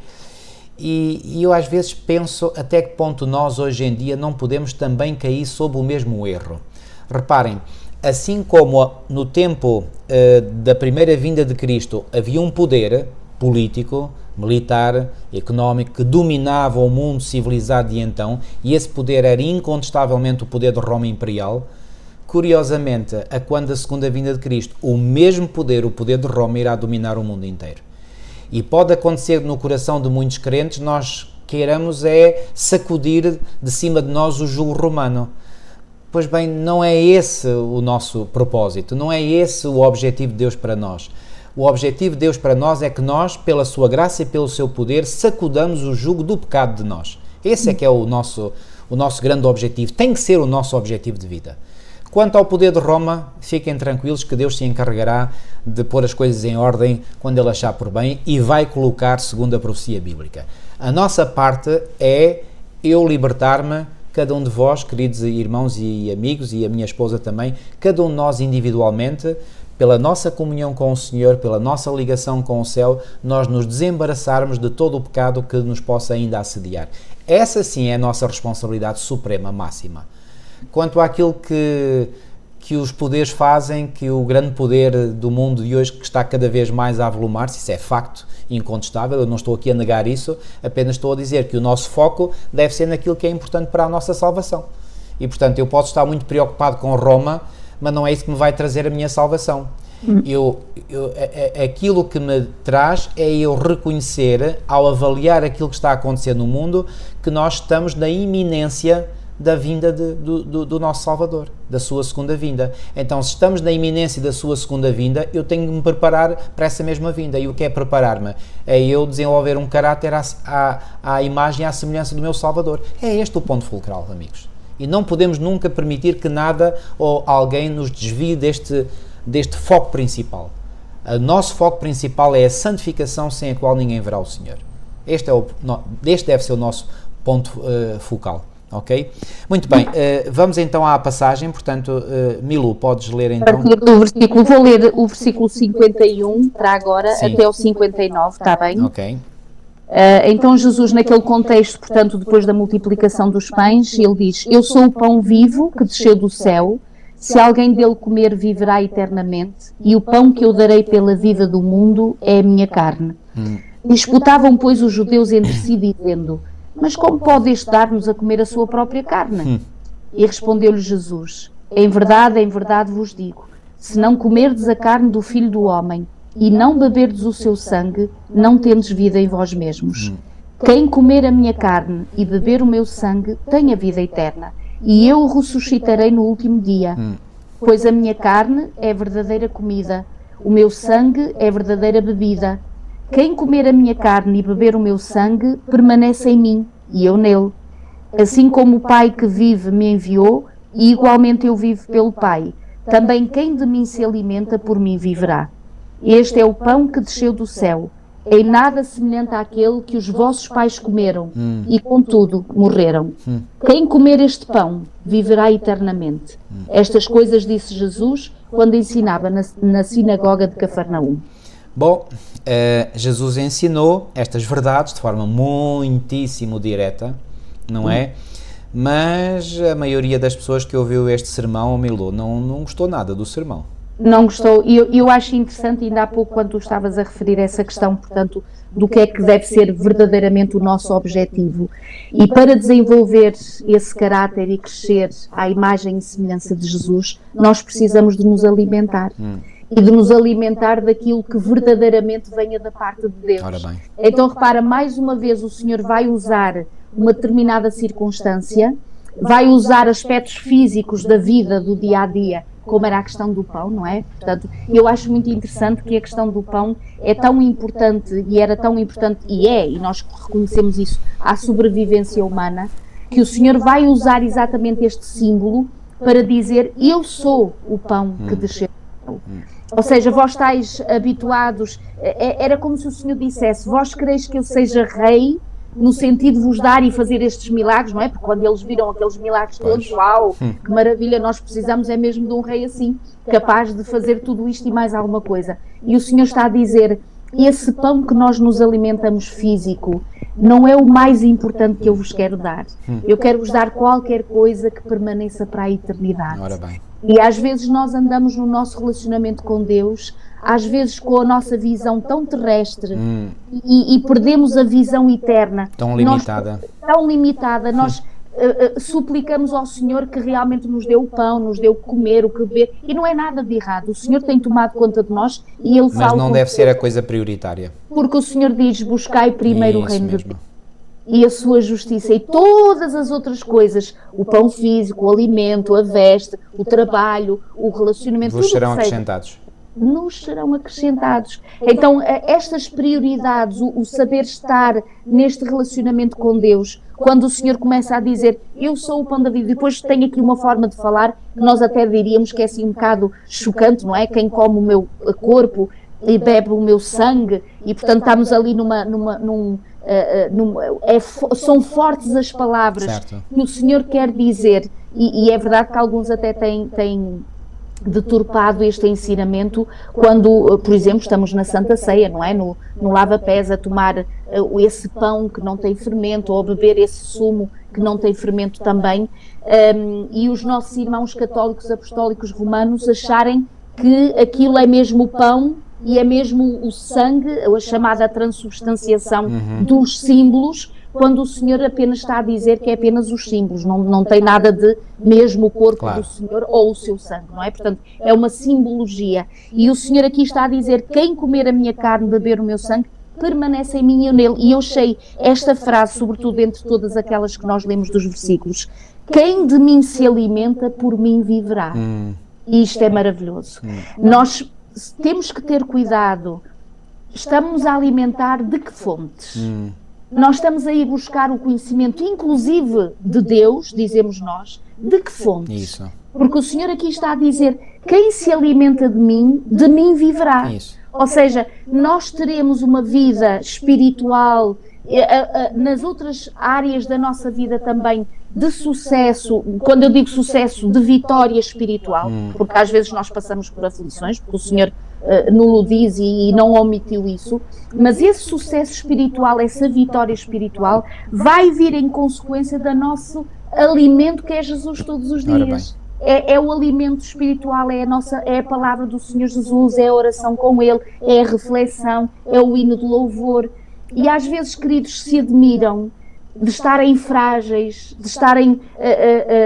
E eu às vezes penso até que ponto nós hoje em dia não podemos também cair sob o mesmo erro. Reparem, assim como no tempo da primeira vinda de Cristo havia um poder político, militar, económico, que dominava o mundo civilizado de então, e esse poder era incontestavelmente o poder de Roma Imperial, curiosamente, quando a segunda vinda de Cristo, o mesmo poder, o poder de Roma, irá dominar o mundo inteiro. E pode acontecer no coração de muitos crentes, nós queiramos sacudir de cima de nós o jugo romano. Pois bem, não é esse o nosso propósito, não é esse o objetivo de Deus para nós. O objetivo de Deus para nós é que nós, pela sua graça e pelo seu poder, sacudamos o jugo do pecado de nós. Esse é que é o nosso grande objetivo, tem que ser o nosso objetivo de vida. Quanto ao poder de Roma, fiquem tranquilos que Deus se encarregará de pôr as coisas em ordem quando Ele achar por bem e vai colocar segundo a profecia bíblica. A nossa parte é eu libertar-me, cada um de vós, queridos irmãos e amigos, e a minha esposa também, cada um de nós individualmente, pela nossa comunhão com o Senhor, pela nossa ligação com o céu, nós nos desembaraçarmos de todo o pecado que nos possa ainda assediar. Essa sim é a nossa responsabilidade suprema, máxima. Quanto àquilo que os poderes fazem, que o grande poder do mundo de hoje, que está cada vez mais a avolumar-se, isso é facto incontestável, eu não estou aqui a negar isso, apenas estou a dizer que o nosso foco deve ser naquilo que é importante para a nossa salvação. E, portanto, eu posso estar muito preocupado com Roma, mas não é isso que me vai trazer a minha salvação. Aquilo que me traz é eu reconhecer, ao avaliar aquilo que está a acontecer no mundo, que nós estamos na iminência da vinda do nosso Salvador, da sua segunda vinda. Então, se estamos na iminência da sua segunda vinda, eu tenho de me preparar para essa mesma vinda. E o que é preparar-me? É eu desenvolver um caráter à imagem e à semelhança do meu Salvador. É este o ponto fulcral, amigos. E não podemos nunca permitir que nada ou alguém nos desvie deste foco principal. O nosso foco principal é a santificação, sem a qual ninguém verá o Senhor. Este deve ser o nosso ponto focal. Ok? Muito bem, vamos então à passagem, portanto, Milu, podes ler então? Vou ler o versículo 51 para agora, sim, até o 59, está bem? Ok. Então Jesus, naquele contexto, portanto, depois da multiplicação dos pães, ele diz: eu sou o pão vivo que desceu do céu, se alguém dele comer viverá eternamente, e o pão que eu darei pela vida do mundo é a minha carne. Disputavam, pois, os judeus entre si, dizendo: mas como pode este dar-nos a comer a sua própria carne? E respondeu-lhe Jesus: em verdade vos digo, se não comerdes a carne do Filho do Homem e não beberdes o seu sangue, não tendes vida em vós mesmos. Quem comer a minha carne e beber o meu sangue tem a vida eterna, e eu o ressuscitarei no último dia. Pois a minha carne é verdadeira comida, o meu sangue é verdadeira bebida. Quem comer a minha carne e beber o meu sangue, permanece em mim, e eu nele. Assim como o Pai que vive me enviou, e igualmente eu vivo pelo Pai, também quem de mim se alimenta, por mim viverá. Este é o pão que desceu do céu, em nada semelhante àquele que os vossos pais comeram, e contudo morreram. Quem comer este pão, viverá eternamente. Estas coisas disse Jesus, quando ensinava na sinagoga de Cafarnaum. Bom, Jesus ensinou estas verdades de forma muitíssimo direta, não é? Mas a maioria das pessoas que ouviu este sermão, Milu, não gostou nada do sermão. Não gostou, e eu acho interessante, ainda há pouco, quando tu estavas a referir essa questão, portanto, do que é que deve ser verdadeiramente o nosso objetivo. E para desenvolver esse caráter e crescer à imagem e semelhança de Jesus, nós precisamos de nos alimentar. E de nos alimentar daquilo que verdadeiramente venha da parte de Deus. Ora bem. Então repara, mais uma vez o Senhor vai usar uma determinada circunstância, vai usar aspectos físicos da vida, do dia a dia, como era a questão do pão, não é? Portanto, eu acho muito interessante que a questão do pão é tão importante, e era tão importante, e nós reconhecemos isso, à sobrevivência humana, que o Senhor vai usar exatamente este símbolo para dizer: eu sou o pão que desceu. Ou seja, vós estáis habituados, era como se o Senhor dissesse: vós quereis que eu seja rei, no sentido de vos dar e fazer estes milagres, não é? Porque quando eles viram aqueles milagres todos, uau, que maravilha, nós precisamos é mesmo de um rei assim, capaz de fazer tudo isto e mais alguma coisa. E o Senhor está a dizer: esse pão que nós nos alimentamos físico não é o mais importante que eu vos quero dar. Eu quero vos dar qualquer coisa que permaneça para a eternidade. Ora bem. E às vezes nós andamos no nosso relacionamento com Deus, às vezes com a nossa visão tão terrestre, e perdemos a visão eterna. Tão limitada. Nós suplicamos ao Senhor que realmente nos dê o pão, nos dê o comer, o que beber, e não é nada de errado. O Senhor tem tomado conta de nós e Ele fala. Mas não deve ser a coisa prioritária. Porque o Senhor diz: buscai primeiro o reino de Deus e a sua justiça, e todas as outras coisas, o pão físico, o alimento, a veste, o trabalho, o relacionamento, vos serão acrescentados. Nos serão acrescentados. Então, estas prioridades, o saber estar neste relacionamento com Deus, quando o Senhor começa a dizer: eu sou o pão da vida, depois tem aqui uma forma de falar que nós até diríamos que é assim um bocado chocante, não é? Quem come o meu corpo e bebe o meu sangue, e portanto estamos ali são fortes as palavras, certo, que o Senhor quer dizer, e é verdade que alguns até têm deturpado este ensinamento quando, por exemplo, estamos na Santa Ceia, não é? No lava-pés, a tomar esse pão que não tem fermento, ou a beber esse sumo que não tem fermento também, e os nossos irmãos católicos apostólicos romanos acharem que aquilo é mesmo o pão e é mesmo o sangue, a chamada transubstanciação dos símbolos, quando o Senhor apenas está a dizer que é apenas os símbolos, não tem nada de mesmo o corpo do Senhor ou o seu sangue, não é? Portanto, é uma simbologia. E o Senhor aqui está a dizer: quem comer a minha carne, beber o meu sangue, permanece em mim e eu nele. E eu achei esta frase, sobretudo entre todas aquelas que nós lemos dos versículos: quem de mim se alimenta, por mim viverá. E isto é maravilhoso. Nós temos que ter cuidado. Estamos a alimentar de que fontes? Nós estamos a ir buscar o conhecimento, inclusive de Deus, dizemos nós, de que fontes? Isso. Porque o Senhor aqui está a dizer: quem se alimenta de mim viverá. Isso. Ou seja, nós teremos uma vida espiritual, nas outras áreas da nossa vida também, de sucesso. Quando eu digo sucesso, de vitória espiritual, porque às vezes nós passamos por aflições, porque o Senhor não o diz e não omitiu isso, mas esse sucesso espiritual, essa vitória espiritual, vai vir em consequência do nosso alimento que é Jesus todos os dias. É o alimento espiritual, é a palavra do Senhor Jesus, é a oração com Ele, é a reflexão, é o hino de louvor. E às vezes, queridos, se admiram de estarem frágeis, de estarem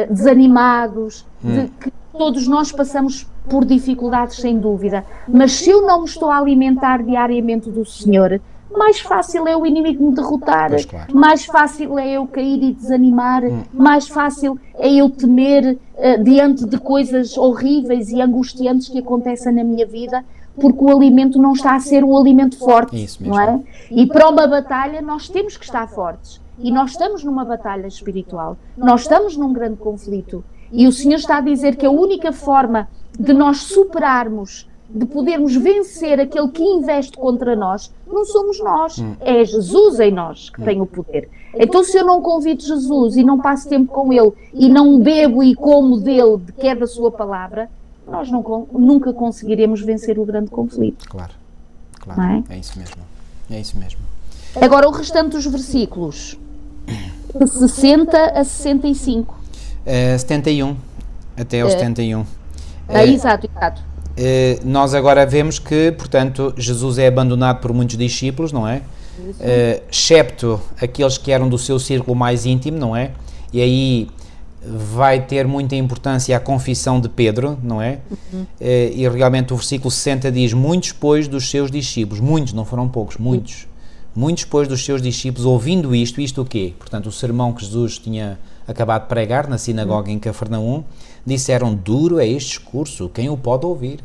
desanimados, de que todos nós passamos por dificuldades, sem dúvida. Mas se eu não me estou a alimentar diariamente do Senhor, mais fácil é o inimigo me derrotar, mais fácil é eu cair e desanimar, mais fácil é eu temer diante de coisas horríveis e angustiantes que acontecem na minha vida, porque o alimento não está a ser um alimento forte, não é? E para uma batalha nós temos que estar fortes. E nós estamos numa batalha espiritual, nós estamos num grande conflito. E o Senhor está a dizer que a única forma de nós superarmos, de podermos vencer aquele que investe contra nós, não somos nós, é Jesus em nós que tem o poder. Então, se eu não convido Jesus e não passo tempo com Ele e não bebo e como dele, que é da sua palavra, nós nunca conseguiremos vencer o grande conflito. Claro, não é isso mesmo, é isso mesmo. Agora, o restante dos versículos, de 60 a 65. 71, até ao 71. Exato. Nós agora vemos que, portanto, Jesus é abandonado por muitos discípulos, não é? Excepto aqueles que eram do seu círculo mais íntimo, não é? E aí vai ter muita importância a confissão de Pedro, não é? E realmente o versículo 60 diz: muitos, pois, dos seus discípulos, muitos, não foram poucos, muitos, pois, dos seus discípulos, ouvindo isto o quê? Portanto, o sermão que Jesus tinha acabado de pregar na sinagoga em Cafarnaum, disseram: duro é este discurso, quem o pode ouvir?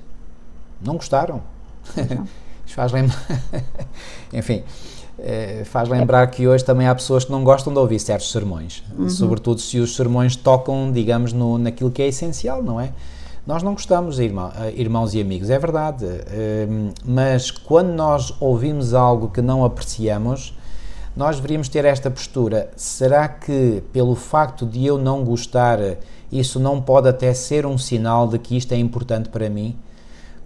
Não gostaram. Isto faz lembrar enfim, faz lembrar que hoje também há pessoas que não gostam de ouvir certos sermões, sobretudo se os sermões tocam, digamos, naquilo que é essencial, não é? Nós não gostamos, irmãos e amigos, é verdade, mas quando nós ouvimos algo que não apreciamos, nós deveríamos ter esta postura: será que pelo facto de eu não gostar, isso não pode até ser um sinal de que isto é importante para mim?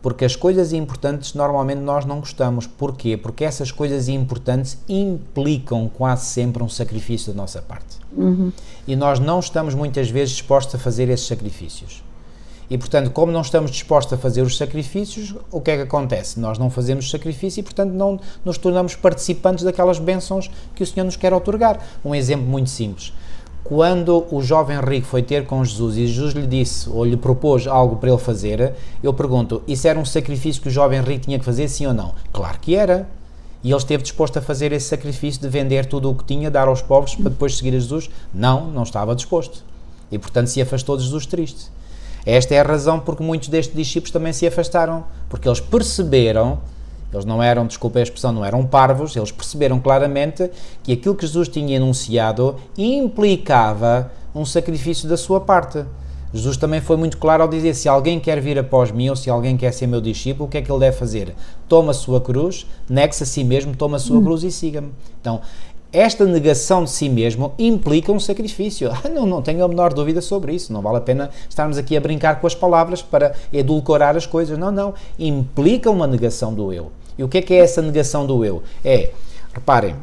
Porque as coisas importantes normalmente nós não gostamos. Porquê? Porque essas coisas importantes implicam quase sempre um sacrifício da nossa parte. E nós não estamos muitas vezes dispostos a fazer esses sacrifícios. E, portanto, como não estamos dispostos a fazer os sacrifícios, o que é que acontece? Nós não fazemos sacrifício e, portanto, não nos tornamos participantes daquelas bênçãos que o Senhor nos quer outorgar. Um exemplo muito simples. Quando o jovem rico foi ter com Jesus e Jesus lhe disse, ou lhe propôs algo para ele fazer, eu pergunto: isso era um sacrifício que o jovem rico tinha que fazer, sim ou não? Claro que era. E ele esteve disposto a fazer esse sacrifício de vender tudo o que tinha, dar aos pobres para depois seguir a Jesus? Não, não estava disposto. E, portanto, se afastou de Jesus triste. Esta é a razão porque muitos destes discípulos também se afastaram, porque eles perceberam, eles não eram, desculpa a expressão, não eram parvos, eles perceberam claramente que aquilo que Jesus tinha enunciado implicava um sacrifício da sua parte. Jesus também foi muito claro ao dizer: se alguém quer vir após mim, ou se alguém quer ser meu discípulo, o que é que ele deve fazer? Toma a sua cruz, negue-se a si mesmo, toma a sua cruz e siga-me. Então, esta negação de si mesmo implica um sacrifício. Não tenho a menor dúvida sobre isso. Não vale a pena estarmos aqui a brincar com as palavras para edulcorar as coisas. Não. Implica uma negação do eu. E o que é essa negação do eu? Reparem,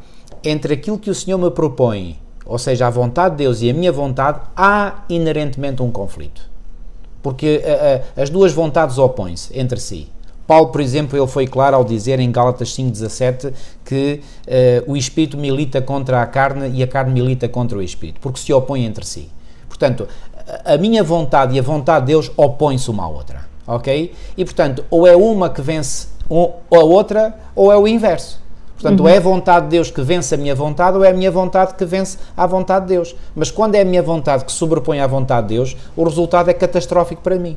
entre aquilo que o Senhor me propõe, ou seja, a vontade de Deus e a minha vontade, há inerentemente um conflito. Porque as duas vontades opõem-se entre si. Paulo, por exemplo, ele foi claro ao dizer em Gálatas 5,17 que o Espírito milita contra a carne e a carne milita contra o Espírito, porque se opõem entre si. Portanto, a minha vontade e a vontade de Deus opõem-se uma à outra, ok? E, portanto, ou é uma que vence a outra, ou é o inverso. Portanto, ou é a vontade de Deus que vence a minha vontade, ou é a minha vontade que vence a vontade de Deus. Mas quando é a minha vontade que sobrepõe à vontade de Deus, o resultado é catastrófico para mim.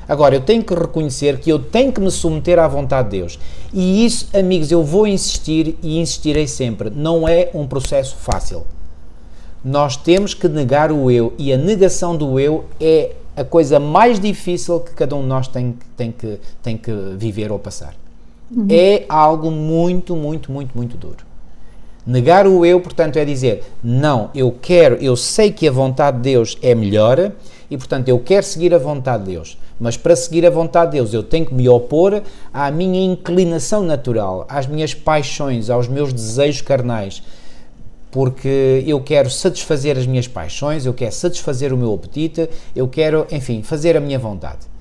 Agora, eu tenho que reconhecer que eu tenho que me submeter à vontade de Deus. E isso, amigos, eu vou insistir e insistirei sempre. Não é um processo fácil. Nós temos que negar o eu, e a negação do eu é a coisa mais difícil que cada um de nós tem que viver ou passar. É algo muito, muito, muito, muito duro. Negar o eu, portanto, é dizer, não, eu sei que a vontade de Deus é melhor e, portanto, eu quero seguir a vontade de Deus. Mas para seguir a vontade de Deus, eu tenho que me opor à minha inclinação natural, às minhas paixões, aos meus desejos carnais, porque eu quero satisfazer as minhas paixões, eu quero satisfazer o meu apetite, eu quero, enfim, fazer a minha vontade.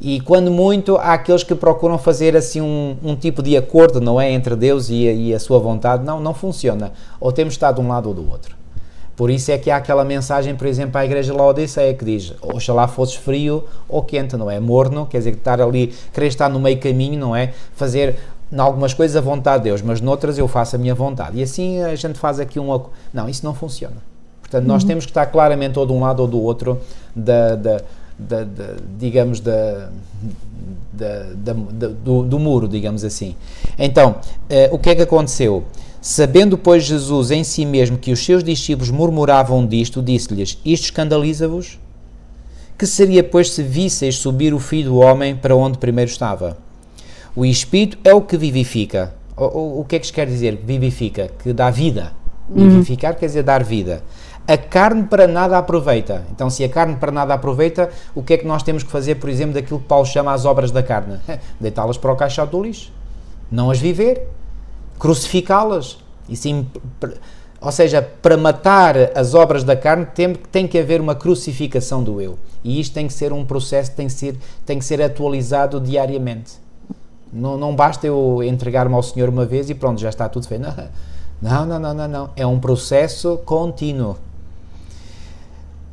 E quando muito, há aqueles que procuram fazer assim um tipo de acordo, não é, entre Deus e a sua vontade. Não funciona. Ou temos de estar de um lado ou do outro. Por isso é que há aquela mensagem, por exemplo, à igreja de Laodiceia que diz, oxalá fosses frio ou quente, não é? Morno, quer dizer, estar ali, querer estar no meio caminho, não é? Fazer, em algumas coisas, a vontade de Deus, mas noutras eu faço a minha vontade. E assim a gente faz aqui Não, isso não funciona. Portanto, nós temos que estar claramente ou de um lado ou do outro do muro, digamos assim. Então, o que é que aconteceu? Sabendo, pois, Jesus em si mesmo que os seus discípulos murmuravam disto, disse-lhes, isto escandaliza-vos? Que seria, pois, se visseis subir o Filho do Homem para onde primeiro estava? O Espírito é o que vivifica. O que é que isto quer dizer? Vivifica, que dá vida. Vivificar quer dizer dar vida. A carne para nada aproveita. Então, se a carne para nada aproveita, o que é que nós temos que fazer, por exemplo, daquilo que Paulo chama as obras da carne? Deitá-las para o caixote do lixo. Não as viver. Crucificá-las. E sim, ou seja, para matar as obras da carne tem que haver uma crucificação do eu. E isto tem que ser um processo que tem que ser atualizado diariamente. Não basta eu entregar-me ao Senhor uma vez e pronto, já está tudo feito. Não. É um processo contínuo.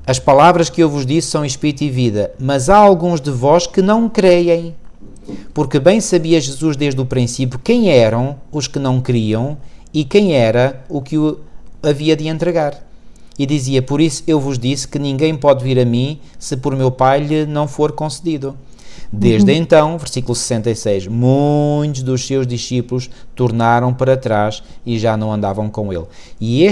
As palavras que eu vos disse são espírito e vida, mas há alguns de vós que não creem. Porque bem sabia Jesus desde o princípio quem eram os que não criam e quem era o que o havia de entregar. E dizia, por isso eu vos disse que ninguém pode vir a mim se por meu Pai lhe não for concedido. Desde então, versículo 66, muitos dos seus discípulos tornaram para trás e já não andavam com ele. E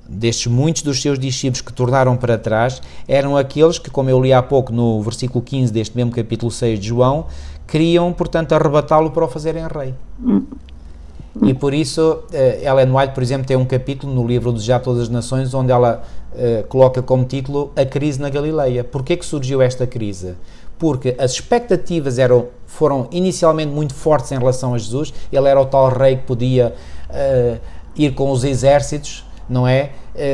destes muitos dos seus discípulos que tornaram para trás, eram aqueles que, como eu li há pouco no versículo 15 deste mesmo capítulo 6 de João, queriam, portanto, arrebatá-lo para o fazerem rei. E por isso, Ellen White, por exemplo, tem um capítulo no livro Desejar Todas as Nações, onde ela coloca como título A Crise na Galileia. Porquê que surgiu esta crise? Porque as expectativas foram inicialmente muito fortes em relação a Jesus. Ele era o tal rei que podia ir com os exércitos, não é?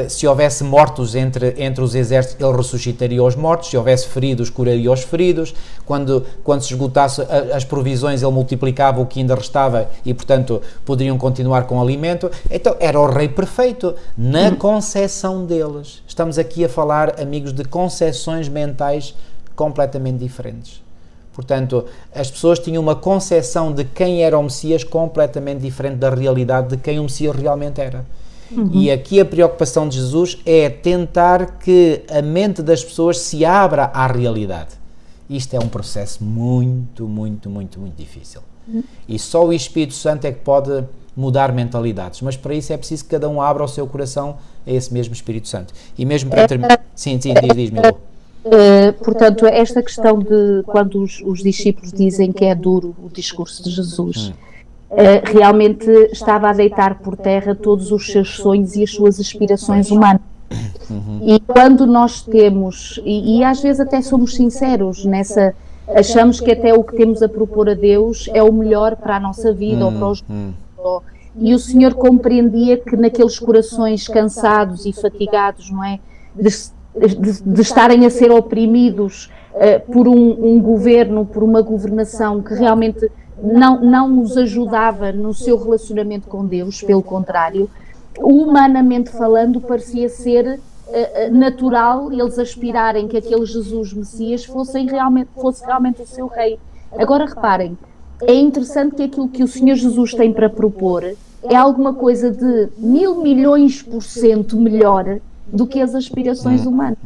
Se houvesse mortos entre os exércitos, ele ressuscitaria os mortos. Se houvesse feridos, curaria os feridos. Quando se esgotasse as provisões, ele multiplicava o que ainda restava e, portanto, poderiam continuar com alimento. Então, era o rei perfeito na concepção deles. Estamos aqui a falar, amigos, de concepções mentais completamente diferentes. Portanto, as pessoas tinham uma concepção de quem era o Messias completamente diferente da realidade de quem o Messias realmente era. E aqui a preocupação de Jesus é tentar que a mente das pessoas se abra à realidade. Isto é um processo muito difícil. E só o Espírito Santo é que pode mudar mentalidades, mas para isso é preciso que cada um abra o seu coração a esse mesmo Espírito Santo. E mesmo para terminar... Sim, diz, Milo. Portanto, esta questão de quando os discípulos dizem que é duro o discurso de Jesus... realmente estava a deitar por terra todos os seus sonhos e as suas aspirações humanas. E quando nós temos, e às vezes até somos sinceros achamos que até o que temos a propor a Deus é o melhor para a nossa vida ou para os e o Senhor compreendia que naqueles corações cansados e fatigados, não é, de estarem a ser oprimidos por um governo, por uma governação que realmente não os ajudava no seu relacionamento com Deus, pelo contrário, humanamente falando, parecia ser natural eles aspirarem que aquele Jesus Messias fosse realmente o seu rei. Agora reparem, é interessante que aquilo que o Senhor Jesus tem para propor é alguma coisa de 1000 milhões% melhor do que as aspirações humanas.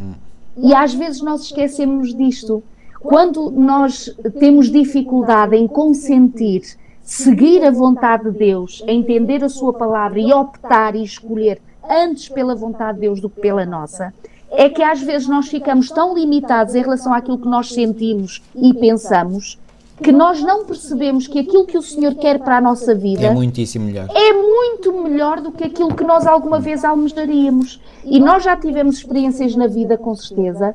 E às vezes nós esquecemos disto. Quando nós temos dificuldade em consentir, seguir a vontade de Deus, entender a sua palavra e optar e escolher antes pela vontade de Deus do que pela nossa, é que às vezes nós ficamos tão limitados em relação àquilo que nós sentimos e pensamos, que nós não percebemos que aquilo que o Senhor quer para a nossa vida É muitíssimo melhor. é muito melhor do que aquilo que nós alguma vez almejaríamos. E nós já tivemos experiências na vida, com certeza,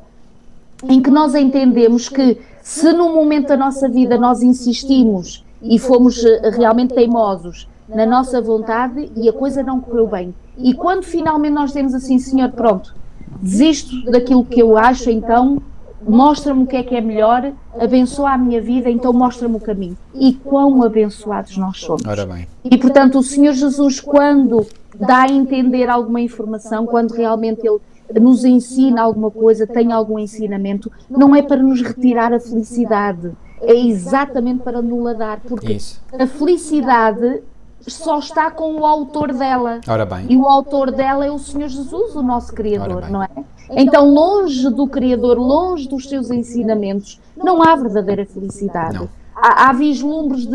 em que nós entendemos que se num momento da nossa vida nós insistimos e fomos realmente teimosos na nossa vontade e a coisa não correu bem, e quando finalmente nós dizemos assim, Senhor, pronto, desisto daquilo que eu acho, então mostra-me o que é melhor, abençoa a minha vida, então mostra-me o caminho. E quão abençoados nós somos. Ora bem. E portanto o Senhor Jesus, quando dá a entender alguma informação, quando realmente Ele nos ensina alguma coisa, tem algum ensinamento, não é para nos retirar a felicidade, é exatamente para nos dar, porque Isso. a felicidade só está com o autor dela. Ora bem. E o autor dela é o Senhor Jesus, o nosso Criador, Ora bem. não é? Então, longe do Criador, longe dos seus ensinamentos, não há verdadeira felicidade. Não. Há vislumbres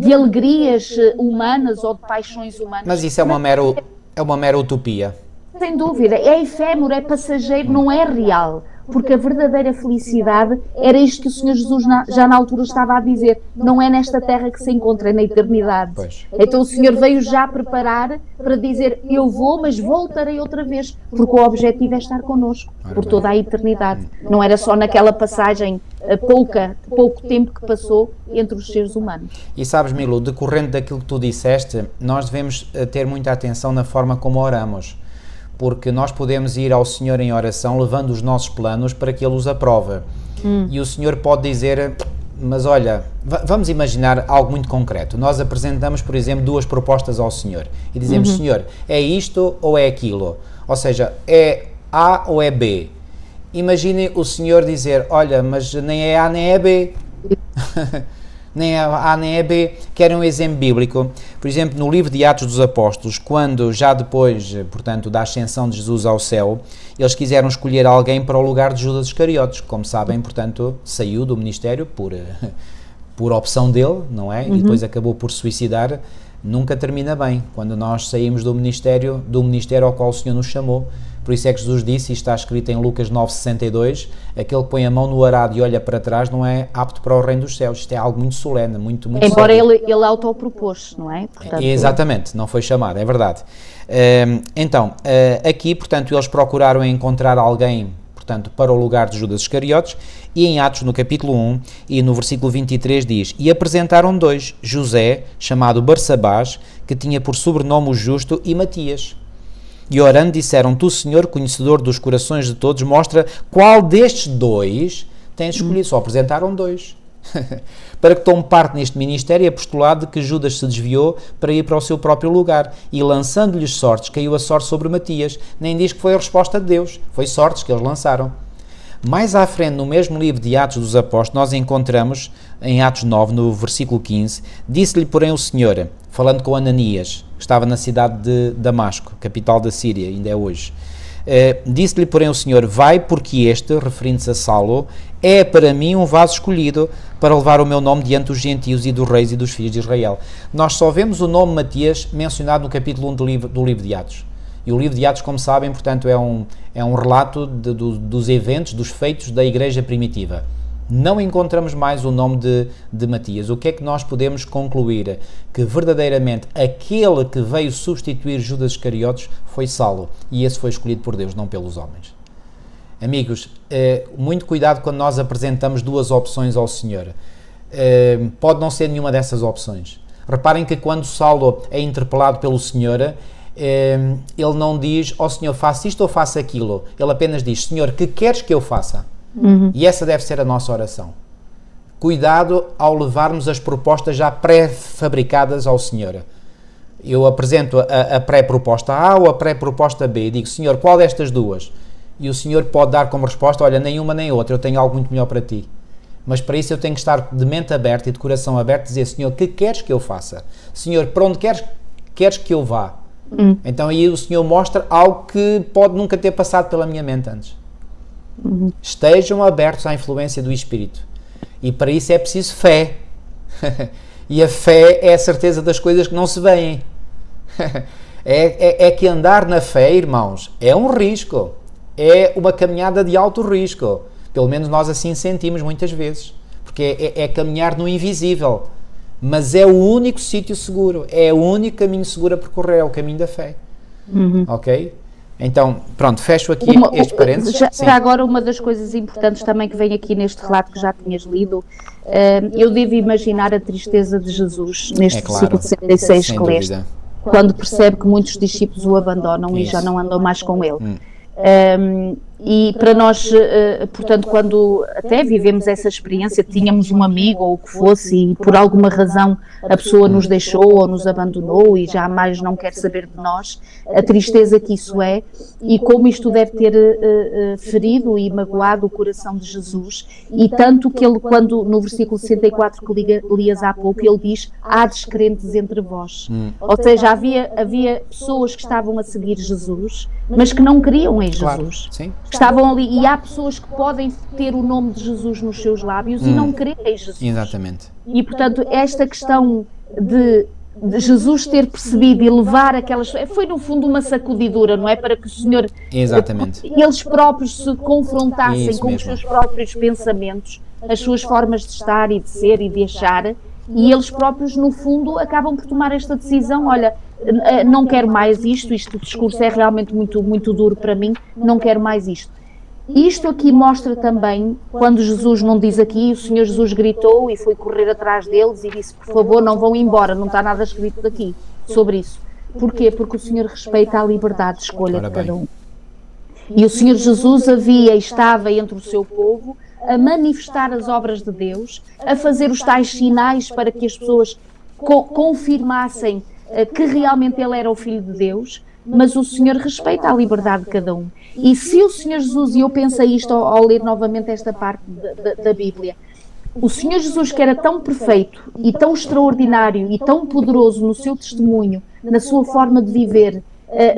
de alegrias humanas ou de paixões humanas. Mas isso é uma mera utopia. Sem dúvida, é efêmero, é passageiro, não é real. Porque a verdadeira felicidade era isto que o Senhor Jesus já na altura estava a dizer. Não é nesta terra que se encontra, é na eternidade. Pois. Então o Senhor veio já preparar para dizer, eu vou, mas voltarei outra vez. Porque o objetivo é estar connosco por toda a eternidade. Não era só naquela passagem, pouco tempo que passou entre os seres humanos. E sabes, Milu, decorrente daquilo que tu disseste, nós devemos ter muita atenção na forma como oramos. Porque nós podemos ir ao Senhor em oração levando os nossos planos para que Ele os aprove. E o Senhor pode dizer, mas olha, vamos imaginar algo muito concreto. Nós apresentamos, por exemplo, 2 propostas ao Senhor e dizemos, Senhor, é isto ou é aquilo? Ou seja, é A ou é B? Imagine o Senhor dizer, olha, mas nem é A nem é B. Nem é A nem é B. Querem um exemplo bíblico? Por exemplo, no livro de Atos dos Apóstolos, quando já depois, portanto, da ascensão de Jesus ao céu, eles quiseram escolher alguém para o lugar de Judas Iscariotes, como sabem, portanto, saiu do ministério por opção dele, não é? E depois acabou por se suicidar. Nunca termina bem, quando nós saímos do ministério ao qual o Senhor nos chamou. Por isso é que Jesus disse, e está escrito em Lucas 9,62, aquele que põe a mão no arado e olha para trás não é apto para o reino dos céus. Isto é algo muito solene, muito Embora sério. ele autopropôs, não é? Portanto, Exatamente, não foi chamado, é verdade. Então, aqui, portanto, eles procuraram encontrar alguém, portanto, para o lugar de Judas Iscariotes, e em Atos, no capítulo 1, e no versículo 23 diz, e apresentaram 2, José, chamado Barsabás, que tinha por sobrenome o Justo, e Matias. E orando disseram, tu, Senhor, conhecedor dos corações de todos, mostra qual destes 2 tens escolhido. Só apresentaram 2. Para que tome parte neste ministério e apostolado de que Judas se desviou para ir para o seu próprio lugar. E lançando-lhes sortes, caiu a sorte sobre Matias. Nem diz que foi a resposta de Deus. Foi sortes que eles lançaram. Mais à frente, no mesmo livro de Atos dos Apóstolos, nós encontramos, em Atos 9, no versículo 15, disse-lhe, porém, o Senhor, falando com Ananias, que estava na cidade de Damasco, capital da Síria, ainda é hoje, disse-lhe, porém, o Senhor, vai, porque este, referindo-se a Saulo, é para mim um vaso escolhido para levar o meu nome diante dos gentios e dos reis e dos filhos de Israel. Nós só vemos o nome Matias mencionado no capítulo 1 do livro de Atos. E o livro de Atos, como sabem, portanto, é um relato dos eventos, dos feitos da igreja primitiva. Não encontramos mais o nome de Matias. O que é que nós podemos concluir? Que verdadeiramente aquele que veio substituir Judas Iscariotes foi Saulo. E esse foi escolhido por Deus, não pelos homens. Amigos, muito cuidado quando nós apresentamos 2 opções ao Senhor. Pode não ser nenhuma dessas opções. Reparem que quando Saulo é interpelado pelo Senhor, ele não diz, ó Senhor, faça isto ou faça aquilo. Ele apenas diz, Senhor, que queres que eu faça? E essa deve ser a nossa oração. Cuidado ao levarmos as propostas já pré-fabricadas ao Senhor. Eu apresento a pré-proposta A ou a pré-proposta B e digo, Senhor, qual destas 2? E o Senhor pode dar como resposta, olha, nenhuma nem outra, eu tenho algo muito melhor para ti. Mas para isso eu tenho que estar de mente aberta e de coração aberto e dizer, Senhor, que queres que eu faça? Senhor, para onde queres que eu vá? Então aí o Senhor mostra algo que pode nunca ter passado pela minha mente antes. Estejam abertos à influência do Espírito. E para isso é preciso fé. E a fé é a certeza das coisas que não se veem. É que andar na fé, irmãos, é um risco. É uma caminhada de alto risco. Pelo menos nós assim sentimos muitas vezes, porque é caminhar no invisível, mas é o único sítio seguro, é o único caminho seguro a percorrer, é o caminho da fé. Ok? Então, pronto, fecho aqui este parênteses. Já agora, uma das coisas importantes também que vem aqui neste relato que já tinhas lido, eu devo imaginar a tristeza de Jesus neste versículo 66 que leste, quando percebe que muitos discípulos o abandonam e já não andam mais com ele. E para nós, portanto, quando até vivemos essa experiência, tínhamos um amigo ou o que fosse e por alguma razão a pessoa nos deixou ou nos abandonou e já mais não quer saber de nós, a tristeza que isso é e como isto deve ter ferido e magoado o coração de Jesus, e tanto que ele, quando no versículo 64 que lias há pouco, ele diz: há descrentes entre vós. Ou seja, havia pessoas que estavam a seguir Jesus, mas que não criam em Jesus. Claro, sim. Estavam ali, e há pessoas que podem ter o nome de Jesus nos seus lábios e não crer em Jesus. Exatamente. E, portanto, esta questão de Jesus ter percebido e levar aquelas... Foi, no fundo, uma sacudidura, não é? Para que o Senhor... Exatamente. Eles próprios se confrontassem Isso com mesmo. os seus próprios pensamentos, as suas formas de estar e de ser e de achar, e eles próprios, no fundo, acabam por tomar esta decisão: olha, não quero mais isto discurso é realmente muito, muito duro para mim, não quero mais isto. Isto aqui mostra também, quando Jesus não diz aqui, o Senhor Jesus gritou e foi correr atrás deles e disse: por favor, não vão embora, não está nada escrito daqui sobre isso. Porquê? Porque o Senhor respeita a liberdade de escolha de cada um. E o Senhor Jesus estava entre o seu povo, a manifestar as obras de Deus, a fazer os tais sinais para que as pessoas confirmassem que realmente ele era o Filho de Deus, mas o Senhor respeita a liberdade de cada um. E se o Senhor Jesus, e eu pensei isto ao ler novamente esta parte da Bíblia, o Senhor Jesus, que era tão perfeito e tão extraordinário e tão poderoso no seu testemunho, na sua forma de viver,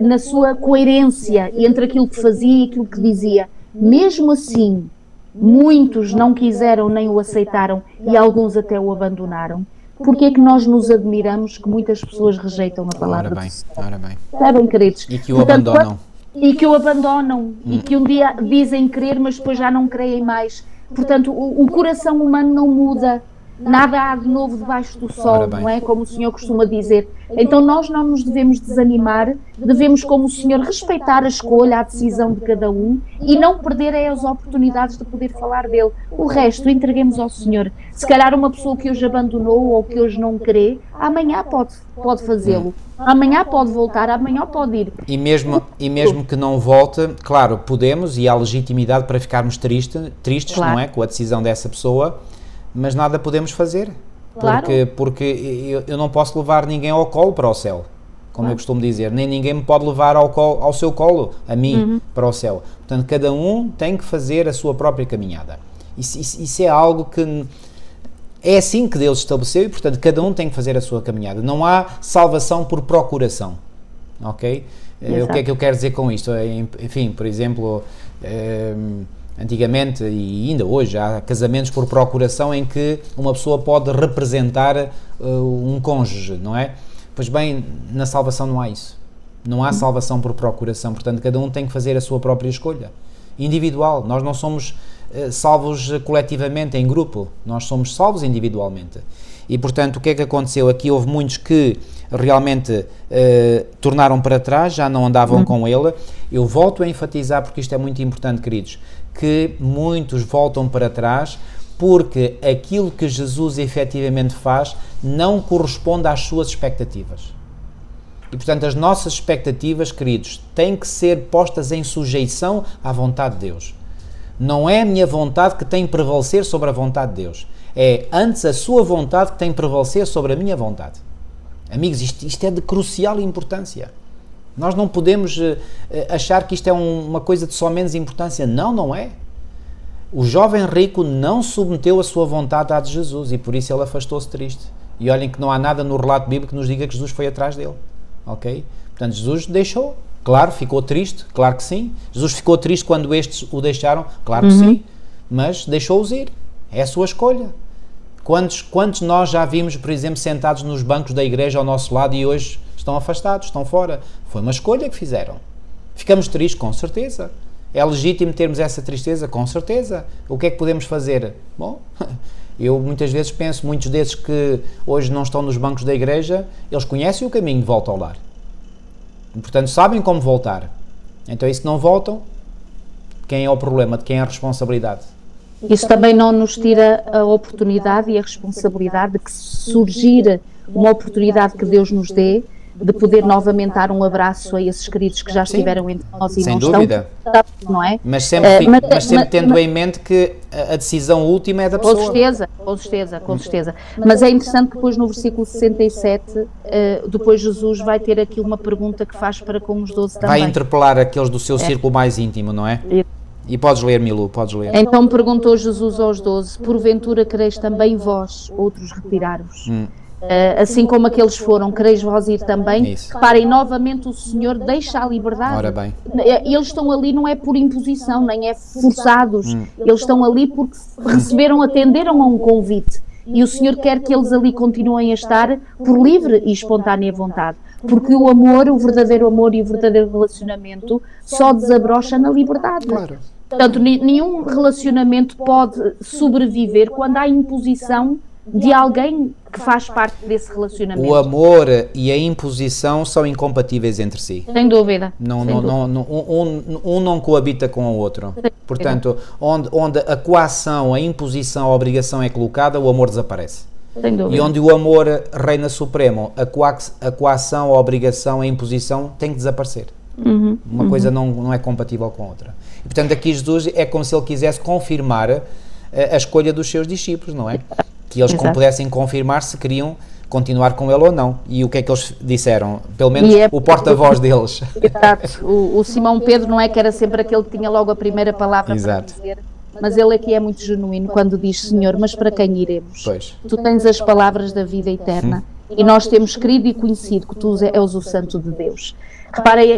na sua coerência entre aquilo que fazia e aquilo que dizia, mesmo assim, muitos não quiseram nem o aceitaram e alguns até o abandonaram. Porque é que nós nos admiramos que muitas pessoas rejeitam a palavra do Senhor? Ora bem. Sabem, queridos? E que o abandonam. E que o abandonam. E que um dia dizem crer, mas depois já não creem mais. Portanto, o coração humano não muda. Nada há de novo debaixo do sol, não é? Como o Senhor costuma dizer. Então nós não nos devemos desanimar, devemos, como o Senhor, respeitar a escolha, a decisão de cada um e não perder as oportunidades de poder falar dele. O resto entreguemos ao Senhor. Se calhar uma pessoa que hoje abandonou ou que hoje não crê, amanhã pode fazê-lo. Amanhã pode voltar, amanhã pode ir. E mesmo que não volte, claro, podemos, e há legitimidade para ficarmos tristes, claro, não é? Com a decisão dessa pessoa, mas nada podemos fazer, claro, porque eu não posso levar ninguém ao colo para o céu, como eu costumo dizer, nem ninguém me pode levar ao seu colo, a mim, para o céu. Portanto, cada um tem que fazer a sua própria caminhada. Isso é algo que é assim que Deus estabeleceu e, portanto, cada um tem que fazer a sua caminhada. Não há salvação por procuração, ok? O que é que eu quero dizer com isto? Enfim, por exemplo... antigamente e ainda hoje há casamentos por procuração em que uma pessoa pode representar um cônjuge, não é? Pois bem, na salvação não há isso. Não há salvação por procuração, portanto cada um tem que fazer a sua própria escolha. Individual, nós não somos salvos coletivamente, em grupo, nós somos salvos individualmente. E portanto o que é que aconteceu? Aqui houve muitos que realmente tornaram para trás, já não andavam com ele. Eu volto a enfatizar, porque isto é muito importante, queridos, que muitos voltam para trás porque aquilo que Jesus efetivamente faz não corresponde às suas expectativas. E, portanto, as nossas expectativas, queridos, têm que ser postas em sujeição à vontade de Deus. Não é a minha vontade que tem que prevalecer sobre a vontade de Deus. É antes a sua vontade que tem que prevalecer sobre a minha vontade. Amigos, isto é de crucial importância. Nós não podemos achar que isto é uma coisa de só menos importância. Não, não é. O jovem rico não submeteu a sua vontade à de Jesus e por isso ele afastou-se triste. E olhem que não há nada no relato bíblico que nos diga que Jesus foi atrás dele. Ok? Portanto, Jesus deixou. Claro, ficou triste. Claro que sim. Jesus ficou triste quando estes o deixaram. Claro que sim. Mas deixou-os ir. É a sua escolha. Quantos nós já vimos, por exemplo, sentados nos bancos da igreja ao nosso lado e hoje estão afastados, estão fora? Foi uma escolha que fizeram. Ficamos tristes, com certeza. É legítimo termos essa tristeza? Com certeza. O que é que podemos fazer? Bom, eu muitas vezes penso, muitos desses que hoje não estão nos bancos da igreja, eles conhecem o caminho de volta ao lar. E, portanto, sabem como voltar. Então, e se não voltam, quem é o problema? De quem é a responsabilidade? Isso também não nos tira a oportunidade e a responsabilidade de que, se surgir uma oportunidade que Deus nos dê, de poder novamente dar um abraço a esses queridos que já estiveram entre nós e sem não dúvida. estão, não é? Mas sempre, tendo em mente que a decisão última é da pessoa. Com certeza. Mas é interessante que depois no versículo 67, depois Jesus vai ter aqui uma pergunta que faz para com os 12 também. Vai interpelar aqueles do seu círculo mais íntimo, não é? E podes ler, Milu, podes ler. Então perguntou Jesus aos 12, porventura quereis também vós, outros retirar-vos? Assim como aqueles foram, quereis vós ir também? Isso. Reparem, novamente o Senhor deixa a liberdade. Ora bem. Eles estão ali não é por imposição, nem é forçados. Eles estão ali porque atenderam a um convite. E o Senhor quer que eles ali continuem a estar por livre e espontânea vontade. Porque o amor, o verdadeiro amor e o verdadeiro relacionamento só desabrocha na liberdade. Claro. Portanto, nenhum relacionamento pode sobreviver quando há imposição de alguém que faz parte desse relacionamento. O amor e a imposição são incompatíveis entre si. Sem dúvida. Um não coabita com o outro. Portanto, onde a coação, a imposição, a obrigação é colocada, o amor desaparece. Sem dúvida. E onde o amor reina supremo, a coação, a obrigação, a imposição tem que desaparecer. Uma coisa não é compatível com a outra. E, portanto, aqui Jesus é como se ele quisesse confirmar a escolha dos seus discípulos, não é? Que eles pudessem confirmar se queriam continuar com ele ou não. E o que é que eles disseram? Pelo menos o porta-voz deles. Exato. O Simão Pedro não é que era sempre aquele que tinha logo a primeira palavra para dizer, mas ele aqui é muito genuíno quando diz: Senhor, mas para quem iremos? Pois. Tu tens as palavras da vida eterna e nós temos querido e conhecido que tu és o Santo de Deus. Reparem,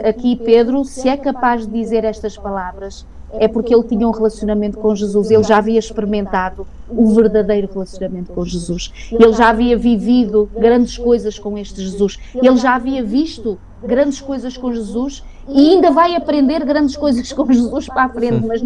aqui Pedro, se é capaz de dizer estas palavras, é porque ele tinha um relacionamento com Jesus, ele já havia experimentado o verdadeiro relacionamento com Jesus, ele já havia vivido grandes coisas com este Jesus, ele já havia visto grandes coisas com Jesus e ainda vai aprender grandes coisas com Jesus para a frente, mas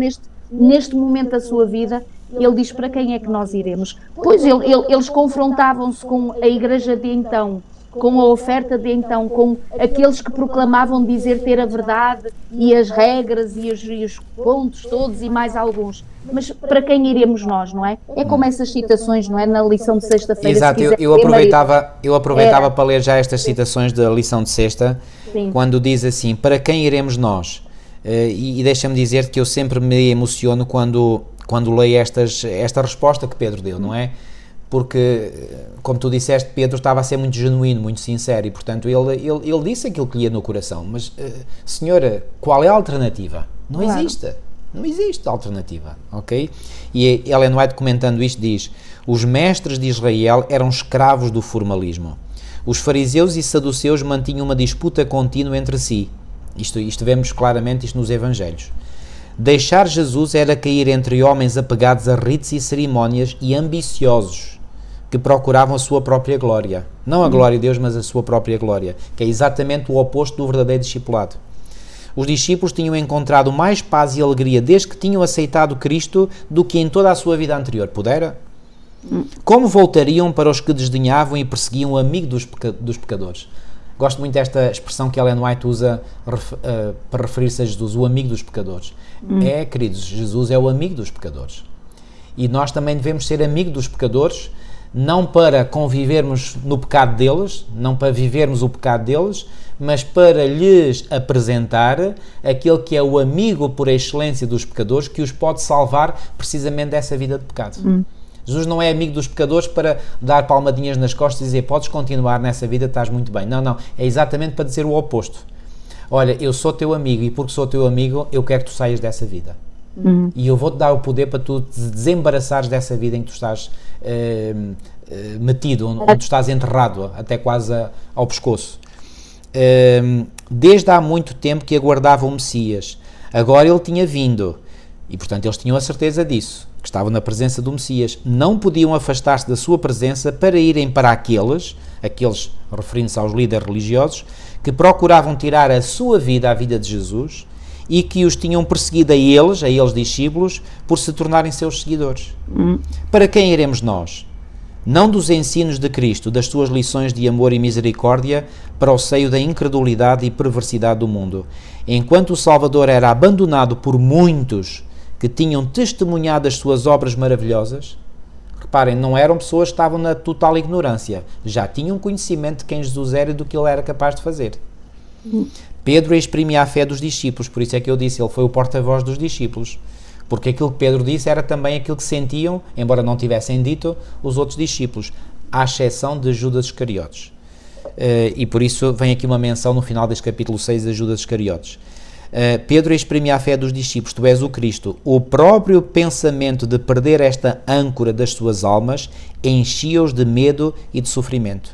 neste momento da sua vida, ele diz: para quem é que nós iremos? Pois eles confrontavam-se com a igreja de então, com a oferta de então, com aqueles que proclamavam dizer ter a verdade e as regras e os pontos todos e mais alguns. Mas para quem iremos nós, não é? É como essas citações, não é? Na lição de sexta-feira. Exato, eu aproveitava para ler já estas citações da lição de sexta, quando diz assim: para quem iremos nós? E deixa-me dizer que eu sempre me emociono quando leio esta resposta que Pedro deu, não é? Porque, como tu disseste, Pedro estava a ser muito genuíno, muito sincero, e portanto ele disse aquilo que lhe ia no coração. Mas, senhora, qual é a alternativa? Não existe alternativa, ok? E Ellen White, comentando isto, diz: os mestres de Israel eram escravos do formalismo. Os fariseus e saduceus mantinham uma disputa contínua entre si. Isto vemos claramente isto nos Evangelhos. Deixar Jesus era cair entre homens apegados a ritos e cerimónias e ambiciosos, que procuravam a sua própria glória. Não a glória de Deus, mas a sua própria glória, que é exatamente o oposto do verdadeiro discipulado. Os discípulos tinham encontrado mais paz e alegria desde que tinham aceitado Cristo do que em toda a sua vida anterior. Pudera? Como voltariam para os que desdenhavam e perseguiam o amigo dos pecadores? Gosto muito desta expressão que Ellen White usa para referir-se a Jesus, o amigo dos pecadores. Queridos, Jesus é o amigo dos pecadores. E nós também devemos ser amigo dos pecadores, não para convivermos no pecado deles, não para vivermos o pecado deles, mas para lhes apresentar aquele que é o amigo por excelência dos pecadores, que os pode salvar precisamente dessa vida de pecado. Jesus não é amigo dos pecadores para dar palmadinhas nas costas e dizer: podes continuar nessa vida, estás muito bem. Não, é exatamente para dizer o oposto. Olha, eu sou teu amigo e porque sou teu amigo eu quero que tu saias dessa vida. E eu vou-te dar o poder para tu te desembaraçares dessa vida em que tu estás metido, onde tu estás enterrado até quase ao pescoço. Desde há muito tempo que aguardavam o Messias, agora ele tinha vindo e portanto eles tinham a certeza disso, que estavam na presença do Messias. Não podiam afastar-se da sua presença para irem para aqueles referindo-se aos líderes religiosos, que procuravam tirar a sua vida, a vida de Jesus, e que os tinham perseguido a eles discípulos, por se tornarem seus seguidores. Para quem iremos nós? Não dos ensinos de Cristo, das suas lições de amor e misericórdia, para o seio da incredulidade e perversidade do mundo. Enquanto o Salvador era abandonado por muitos que tinham testemunhado as suas obras maravilhosas, reparem, não eram pessoas que estavam na total ignorância, já tinham conhecimento de quem Jesus era e do que ele era capaz de fazer. Pedro exprimia a fé dos discípulos, por isso é que eu disse, ele foi o porta-voz dos discípulos, porque aquilo que Pedro disse era também aquilo que sentiam, embora não tivessem dito, os outros discípulos, à exceção de Judas Iscariotes. E por isso vem aqui uma menção no final deste capítulo 6 de Judas Iscariotes. Pedro exprimia a fé dos discípulos, tu és o Cristo. O próprio pensamento de perder esta âncora das suas almas enchia-os de medo e de sofrimento.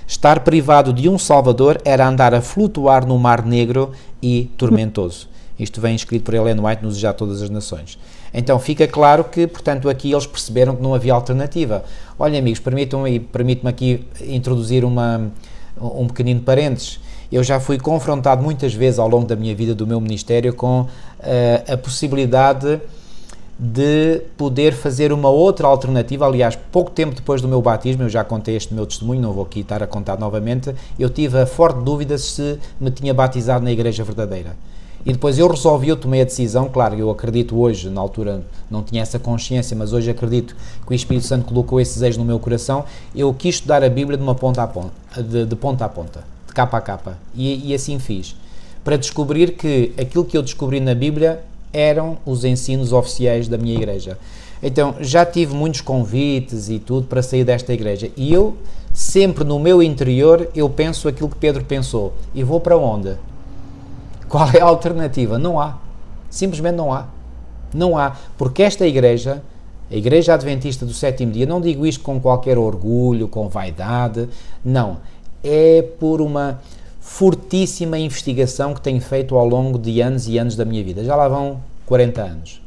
Estar privado de um Salvador era andar a flutuar no mar negro e tormentoso. Isto vem escrito por Ellen White nos Já Todas as Nações. Então fica claro que, portanto, aqui eles perceberam que não havia alternativa. Olha, amigos, permite-me aqui introduzir um pequenino parênteses. Eu já fui confrontado muitas vezes ao longo da minha vida, do meu ministério, com a possibilidade de poder fazer uma outra alternativa. Aliás, pouco tempo depois do meu batismo, eu já contei este meu testemunho, não vou aqui estar a contar novamente, eu tive a forte dúvida se me tinha batizado na igreja verdadeira. E depois eu tomei a decisão, claro, eu acredito hoje, na altura não tinha essa consciência, mas hoje acredito que o Espírito Santo colocou esse desejo no meu coração, eu quis estudar a Bíblia de ponta a ponta, de capa a capa, e assim fiz, para descobrir que aquilo que eu descobri na Bíblia eram os ensinos oficiais da minha igreja. Então, já tive muitos convites e tudo para sair desta igreja, e eu, sempre no meu interior, eu penso aquilo que Pedro pensou, e vou para onde? Qual é a alternativa? Não há. Simplesmente não há. Não há. Porque esta igreja, a Igreja Adventista do Sétimo Dia, não digo isto com qualquer orgulho, com vaidade, não. É por uma fortíssima investigação que tenho feito ao longo de anos e anos da minha vida. Já lá vão 40 anos.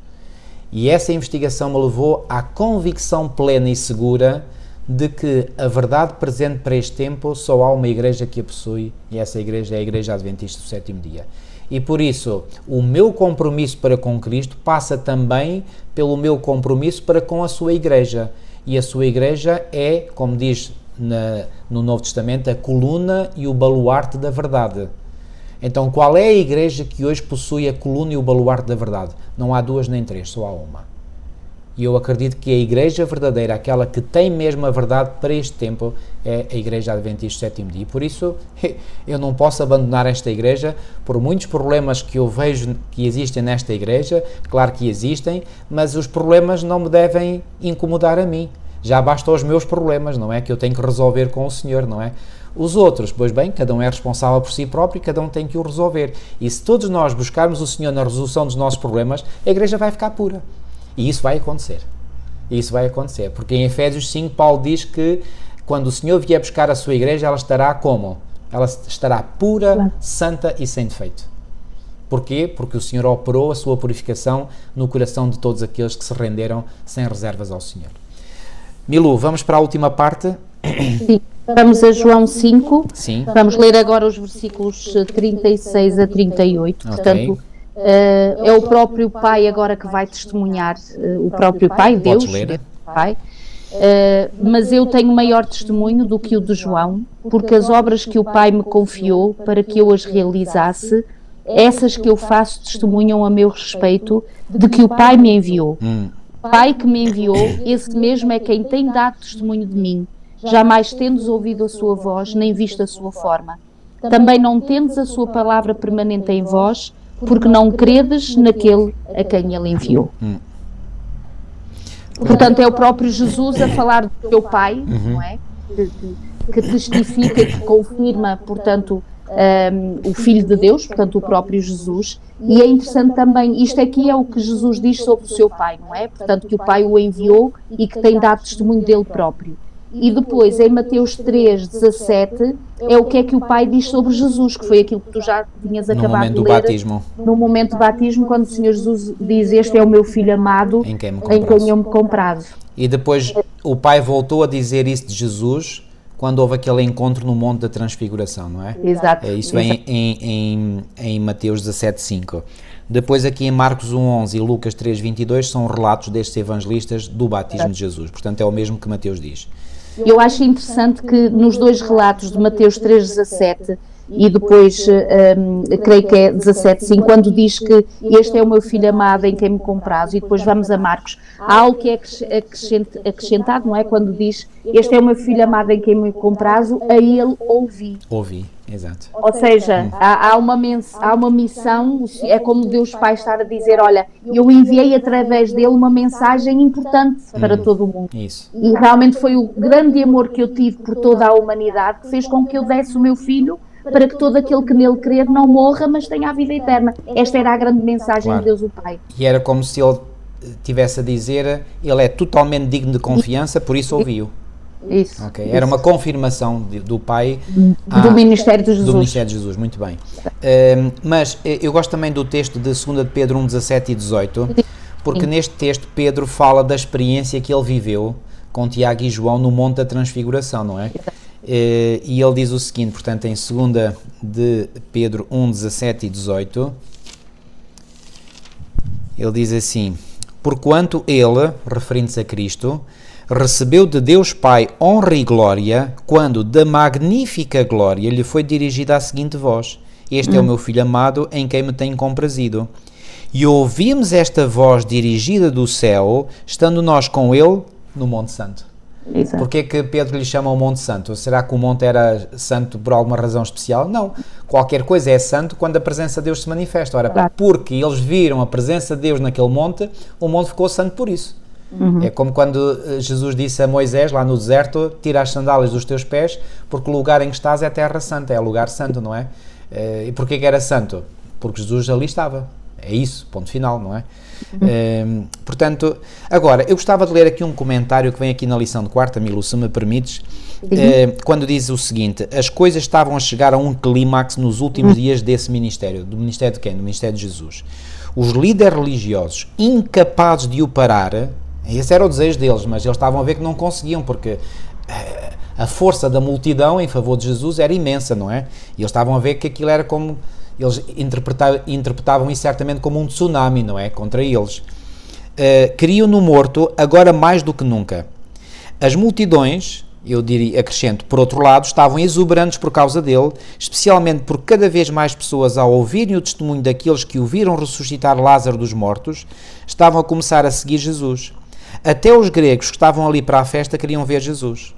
E essa investigação me levou à convicção plena e segura de que a verdade presente para este tempo só há uma igreja que a possui, e essa igreja é a Igreja Adventista do Sétimo Dia. E por isso, o meu compromisso para com Cristo passa também pelo meu compromisso para com a sua igreja. E a sua igreja é, como diz no Novo Testamento, a coluna e o baluarte da verdade. Então, qual é a igreja que hoje possui a coluna e o baluarte da verdade? Não há duas nem três, só há uma. E eu acredito que a igreja verdadeira, aquela que tem mesmo a verdade para este tempo, é a Igreja Adventista do Sétimo Dia. E por isso, eu não posso abandonar esta igreja, por muitos problemas que eu vejo que existem nesta igreja, claro que existem, mas os problemas não me devem incomodar a mim. Já basta os meus problemas, não é? Que eu tenho que resolver com o Senhor, não é? Os outros, pois bem, cada um é responsável por si próprio e cada um tem que o resolver. E se todos nós buscarmos o Senhor na resolução dos nossos problemas, a igreja vai ficar pura. E isso vai acontecer. Isso vai acontecer. Porque em Efésios 5, Paulo diz que quando o Senhor vier buscar a sua igreja, ela estará como? Ela estará pura, santa e sem defeito. Porquê? Porque o Senhor operou a sua purificação no coração de todos aqueles que se renderam sem reservas ao Senhor. Milu, vamos para a última parte? Sim. Vamos a João 5. Sim. Vamos ler agora os versículos 36 a 38. Okay. Portanto, é o próprio Pai agora que vai testemunhar, o próprio Pai, Deus, Pai. Mas eu tenho maior testemunho do que o de João, porque as obras que o Pai me confiou para que eu as realizasse, essas que eu faço testemunham a meu respeito de que o Pai me enviou. O Pai que me enviou, esse mesmo é quem tem dado testemunho de mim. Jamais tendes ouvido a sua voz, nem visto a sua forma. Também não tendes a sua palavra permanente em vós, porque não credes naquele a quem ele enviou. Portanto, é o próprio Jesus a falar do seu Pai, não é? Que testifica, que confirma, portanto, o Filho de Deus, portanto, o próprio Jesus. E é interessante também, isto aqui é o que Jesus diz sobre o seu Pai, não é? Portanto, que o Pai o enviou e que tem dado testemunho dele próprio. E depois, em Mateus 3:17, é o que é que o Pai diz sobre Jesus, que foi aquilo que tu já tinhas acabado de ler. Batismo. No momento do batismo, quando o Senhor Jesus diz, este é o meu Filho amado, em quem eu me comprado. E depois o Pai voltou a dizer isso de Jesus, quando houve aquele encontro no Monte da Transfiguração, não é? Exato. Isso vem em Mateus 17:5. Depois aqui em Marcos 1:11 e Lucas 3:22 são relatos destes evangelistas do batismo de Jesus. Portanto, é o mesmo que Mateus diz. Eu acho interessante que nos dois relatos de Mateus 3:17 e depois, creio que é 17:5, quando diz que este é o meu filho amado em quem me comprazo, e depois vamos a Marcos, há algo que é acrescentado, não é? Quando diz, este é o meu filho amado em quem me comprazo, a ele ouvi. Ouvi, exato. Ou seja, há uma missão, é como Deus Pai estar a dizer, olha, eu enviei através dele uma mensagem importante para todo o mundo. Isso. E realmente foi o grande amor que eu tive por toda a humanidade que fez com que eu desse o meu filho para que todo aquele que nele crer não morra, mas tenha a vida eterna. Esta era a grande mensagem Claro. de Deus o Pai. E era como se ele tivesse a dizer, ele é totalmente digno de confiança, por isso ouviu. Isso. Okay. Era uma confirmação do Pai do ministério de Jesus. Do ministério de Jesus, muito bem. Mas eu gosto também do texto de 2 de Pedro 1:17 e 18, porque neste texto Pedro fala da experiência que ele viveu com Tiago e João no Monte da Transfiguração, não é? E ele diz o seguinte, portanto, em 2 de Pedro 1:17 e 18, ele diz assim: porquanto ele, referindo-se a Cristo, recebeu de Deus Pai honra e glória, quando da magnífica glória lhe foi dirigida a seguinte voz: este é o meu Filho amado, em quem me tenho comprazido. E ouvimos esta voz dirigida do céu, estando nós com ele no Monte Santo. Exato. Porquê que Pedro lhe chama o Monte Santo? Será que o monte era santo por alguma razão especial? Não. Qualquer coisa é santo quando a presença de Deus se manifesta. Ora, porque eles viram a presença de Deus naquele monte, o monte ficou santo por isso. É como quando Jesus disse a Moisés, lá no deserto, tira as sandálias dos teus pés, porque o lugar em que estás é terra santa, é lugar santo, não é? E porquê que era santo? Porque Jesus ali estava. É isso, ponto final, não é? Portanto, agora, eu gostava de ler aqui um comentário que vem aqui na lição de quarta, Milu, se me permites, quando diz o seguinte: as coisas estavam a chegar a um clímax nos últimos dias desse ministério. Do ministério de quem? Do ministério de Jesus. Os líderes religiosos, incapazes de o parar, esse era o desejo deles, mas eles estavam a ver que não conseguiam, porque a força da multidão em favor de Jesus era imensa, não é? E eles estavam a ver que aquilo era como... Eles interpretavam isso certamente como um tsunami, não é? Contra eles. Queriam-no morto, agora mais do que nunca. As multidões, eu diria, acrescento, por outro lado, estavam exuberantes por causa dele, especialmente porque cada vez mais pessoas, ao ouvirem o testemunho daqueles que o viram ressuscitar Lázaro dos mortos, estavam a começar a seguir Jesus. Até os gregos que estavam ali para a festa queriam ver Jesus.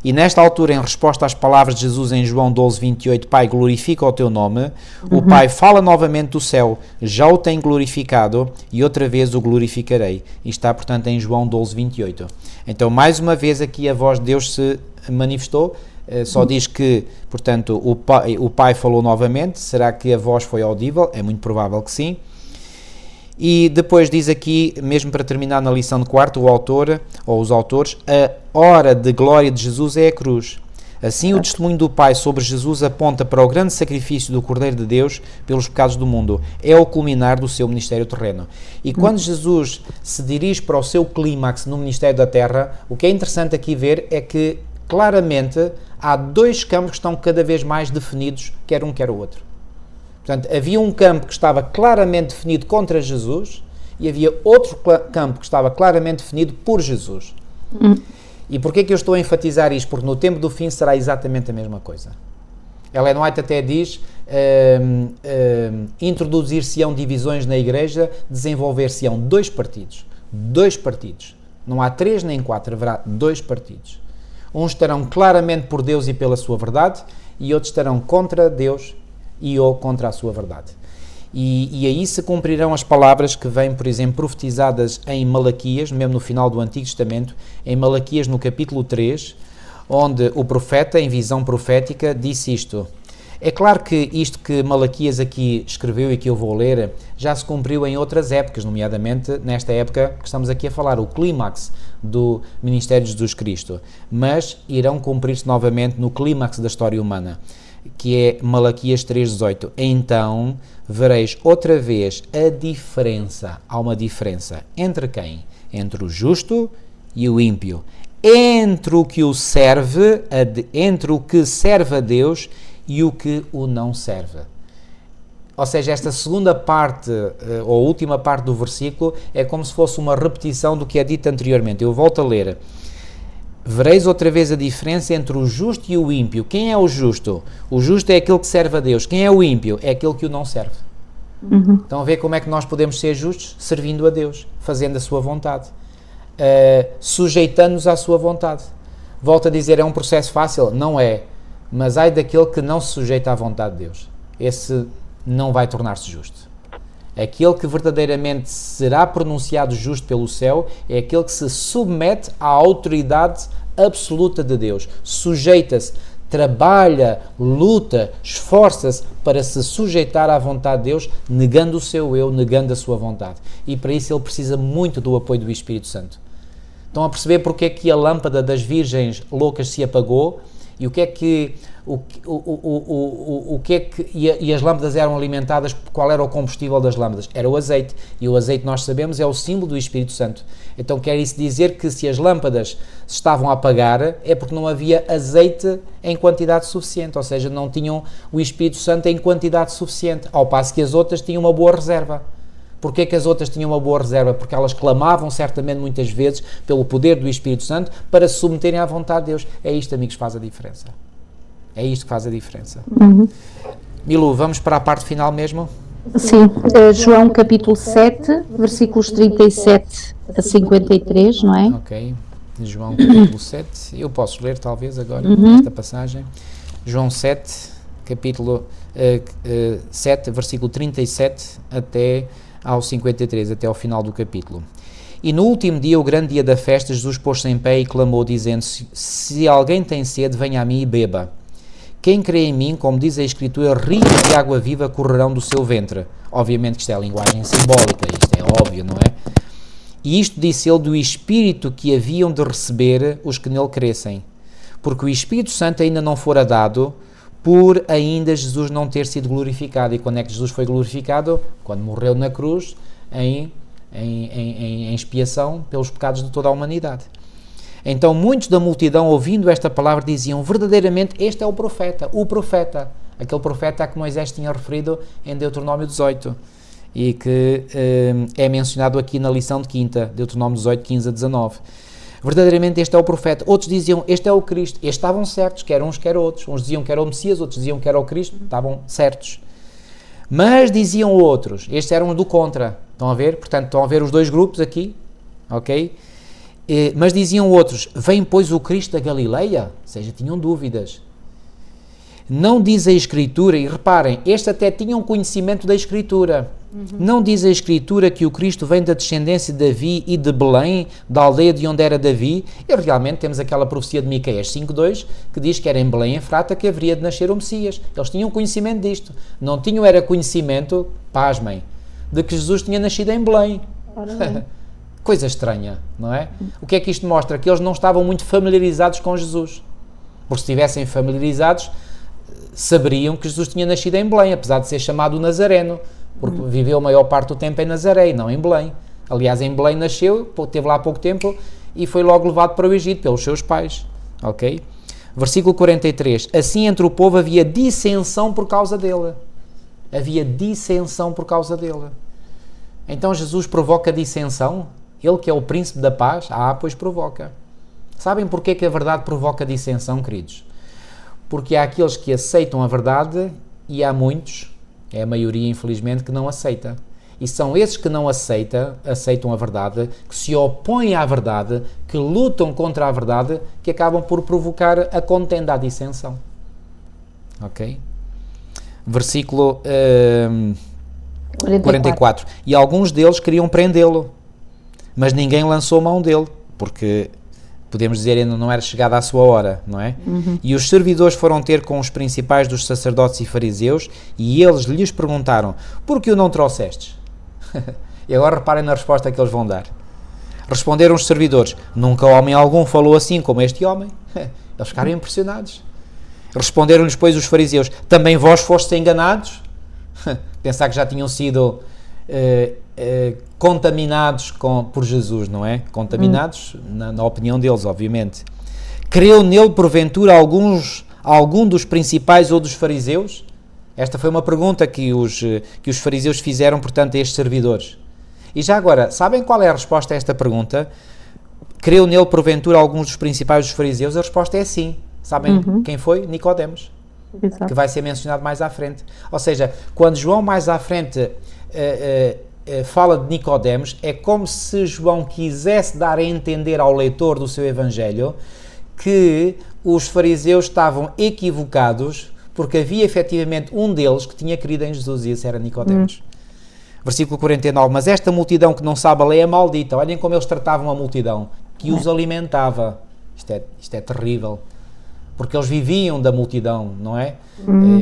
E nesta altura, em resposta às palavras de Jesus em João 12:28, Pai, glorifica o teu nome, o Pai fala novamente do céu, já o tem glorificado e outra vez o glorificarei. E está, portanto, em João 12:28. Então, mais uma vez aqui a voz de Deus se manifestou, só diz que, portanto, o Pai falou novamente. Será que a voz foi audível? É muito provável que sim. E depois diz aqui, mesmo para terminar na lição de quarto, o autor, ou os autores, a hora de glória de Jesus é a cruz. Assim, o testemunho do Pai sobre Jesus aponta para o grande sacrifício do Cordeiro de Deus pelos pecados do mundo. É o culminar do seu ministério terreno. E quando Jesus se dirige para o seu clímax no ministério da terra, o que é interessante aqui ver é que, claramente, há dois campos que estão cada vez mais definidos, quer um, quer o outro. Portanto, havia um campo que estava claramente definido contra Jesus e havia outro campo que estava claramente definido por Jesus. E porquê que eu estou a enfatizar isto? Porque no tempo do fim será exatamente a mesma coisa. Ellen White até diz, introduzir-se-ão divisões na igreja, desenvolver-se-ão dois partidos. Dois partidos. Não há 3 nem 4, haverá 2 partidos. Uns estarão claramente por Deus e pela sua verdade e outros estarão contra Deus ou contra a sua verdade. E aí se cumprirão as palavras que vêm, por exemplo, profetizadas em Malaquias, mesmo no final do Antigo Testamento, em Malaquias no capítulo 3, onde o profeta, em visão profética, disse isto. É claro que isto que Malaquias aqui escreveu e que eu vou ler, já se cumpriu em outras épocas, nomeadamente nesta época que estamos aqui a falar, o clímax do ministério de Jesus Cristo, mas irão cumprir-se novamente no clímax da história humana, que é Malaquias 3:18. Então vereis outra vez a diferença, há uma diferença entre quem? Entre o justo e o ímpio, entre o que o serve, entre o que serve a Deus e o que o não serve. Ou seja, esta segunda parte, ou última parte do versículo, é como se fosse uma repetição do que é dito anteriormente. Eu volto a ler. Vereis outra vez a diferença entre o justo e o ímpio. Quem é o justo? O justo é aquele que serve a Deus. Quem é o ímpio? É aquele que o não serve. Estão a ver como é que nós podemos ser justos? Servindo a Deus, fazendo a sua vontade, sujeitando-nos à sua vontade. Volto a dizer, é um processo fácil? Não é. Mas ai daquele que não se sujeita à vontade de Deus. Esse não vai tornar-se justo. Aquele que verdadeiramente será pronunciado justo pelo céu é aquele que se submete à autoridade absoluta de Deus. Sujeita-se, trabalha, luta, esforça-se para se sujeitar à vontade de Deus, negando o seu eu, negando a sua vontade. E para isso ele precisa muito do apoio do Espírito Santo. Estão a perceber porque é que a lâmpada das virgens loucas se apagou? E o que é que as lâmpadas eram alimentadas? Qual era o combustível das lâmpadas? Era o azeite, e o azeite, nós sabemos, é o símbolo do Espírito Santo. Então quer isso dizer que se as lâmpadas se estavam a apagar é porque não havia azeite em quantidade suficiente, ou seja, não tinham o Espírito Santo em quantidade suficiente, ao passo que as outras tinham uma boa reserva. Porquê que as outras tinham uma boa reserva? Porque elas clamavam certamente muitas vezes pelo poder do Espírito Santo para se submeterem à vontade de Deus. É isto, amigos, que faz a diferença. É isto que faz a diferença. Milu, vamos para a parte final mesmo? Sim, João capítulo 7, versículos 37 a 53, não é? Ok, João capítulo 7, eu posso ler talvez agora esta passagem. João 7, capítulo 7, versículo 37 até ao 53, até ao final do capítulo. E no último dia, o grande dia da festa, Jesus pôs-se em pé e clamou, dizendo, se alguém tem sede, venha a mim e beba. Quem crê em mim, como diz a Escritura, rios de água viva correrão do seu ventre. Obviamente que isto é a linguagem simbólica, isto é óbvio, não é? E isto disse ele do Espírito que haviam de receber os que nele crescem. Porque o Espírito Santo ainda não fora dado, por ainda Jesus não ter sido glorificado. E quando é que Jesus foi glorificado? Quando morreu na cruz em expiação pelos pecados de toda a humanidade. Então muitos da multidão, ouvindo esta palavra, diziam, verdadeiramente este é o profeta, aquele profeta a que Moisés tinha referido em Deuteronômio 18 e que é mencionado aqui na lição de quinta, Deuteronômio 18, 15 a 19. Verdadeiramente este é o profeta. Outros diziam, este é o Cristo. Estes estavam certos, quer uns, quer outros. Uns diziam que era o Messias, outros diziam que era o Cristo. Estavam certos. Mas diziam outros, estes eram do contra. Estão a ver? Portanto, estão a ver os dois grupos aqui. Ok? Mas diziam outros, vem pois o Cristo da Galileia? Ou seja, tinham dúvidas. Não diz a Escritura, e reparem, estes até tinham conhecimento da Escritura. Não diz a Escritura que o Cristo vem da descendência de Davi e de Belém, da aldeia de onde era Davi? E realmente temos aquela profecia de Miqueias 5.2, que diz que era em Belém, Efrata, que haveria de nascer o Messias. Eles tinham conhecimento disto. Não tinham era conhecimento, pasmem, de que Jesus tinha nascido em Belém. Coisa estranha, não é? O que é que isto mostra? Que eles não estavam muito familiarizados com Jesus. Porque se estivessem familiarizados, saberiam que Jesus tinha nascido em Belém, apesar de ser chamado Nazareno, porque viveu a maior parte do tempo em Nazaré e não em Belém. Aliás, em Belém nasceu, esteve lá há pouco tempo e foi logo levado para o Egito pelos seus pais. Ok? Versículo 43. Assim entre o povo havia dissensão por causa dele. Havia dissensão por causa dele. Então Jesus provoca dissensão? Ele que é o príncipe da paz? Pois provoca. Sabem porquê que a verdade provoca dissensão, queridos? Porque há aqueles que aceitam a verdade e há muitos, é a maioria infelizmente, que não aceita. E são esses que não aceitam a verdade, que se opõem à verdade, que lutam contra a verdade, que acabam por provocar a contenda, a dissensão. Ok? Versículo 44. E alguns deles queriam prendê-lo, mas ninguém lançou mão dele, porque podemos dizer ainda não era chegada a sua hora, não é? E os servidores foram ter com os principais dos sacerdotes e fariseus e eles lhes perguntaram, por que o não trouxestes? E agora reparem na resposta que eles vão dar. Responderam os servidores, nunca homem algum falou assim como este homem. Eles ficaram impressionados. Responderam-lhes, pois, os fariseus, também vós fostes enganados? Pensar que já tinham sido contaminados por Jesus, não é? Contaminados, na opinião deles, obviamente. Creu nele, porventura, algum dos principais ou dos fariseus? Esta foi uma pergunta que os fariseus fizeram, portanto, a estes servidores. E já agora, sabem qual é a resposta a esta pergunta? Creu nele, porventura, alguns dos principais dos fariseus? A resposta é sim. Sabem quem foi? Nicodemos. Exato. Que vai ser mencionado mais à frente. Ou seja, quando João mais à frente fala de Nicodemos, é como se João quisesse dar a entender ao leitor do seu evangelho que os fariseus estavam equivocados, porque havia efetivamente um deles que tinha crido em Jesus, e esse era Nicodemos. Versículo 49, mas esta multidão que não sabe a lei é maldita. Olhem como eles tratavam a multidão, que os alimentava. Isto é terrível, porque eles viviam da multidão, não é?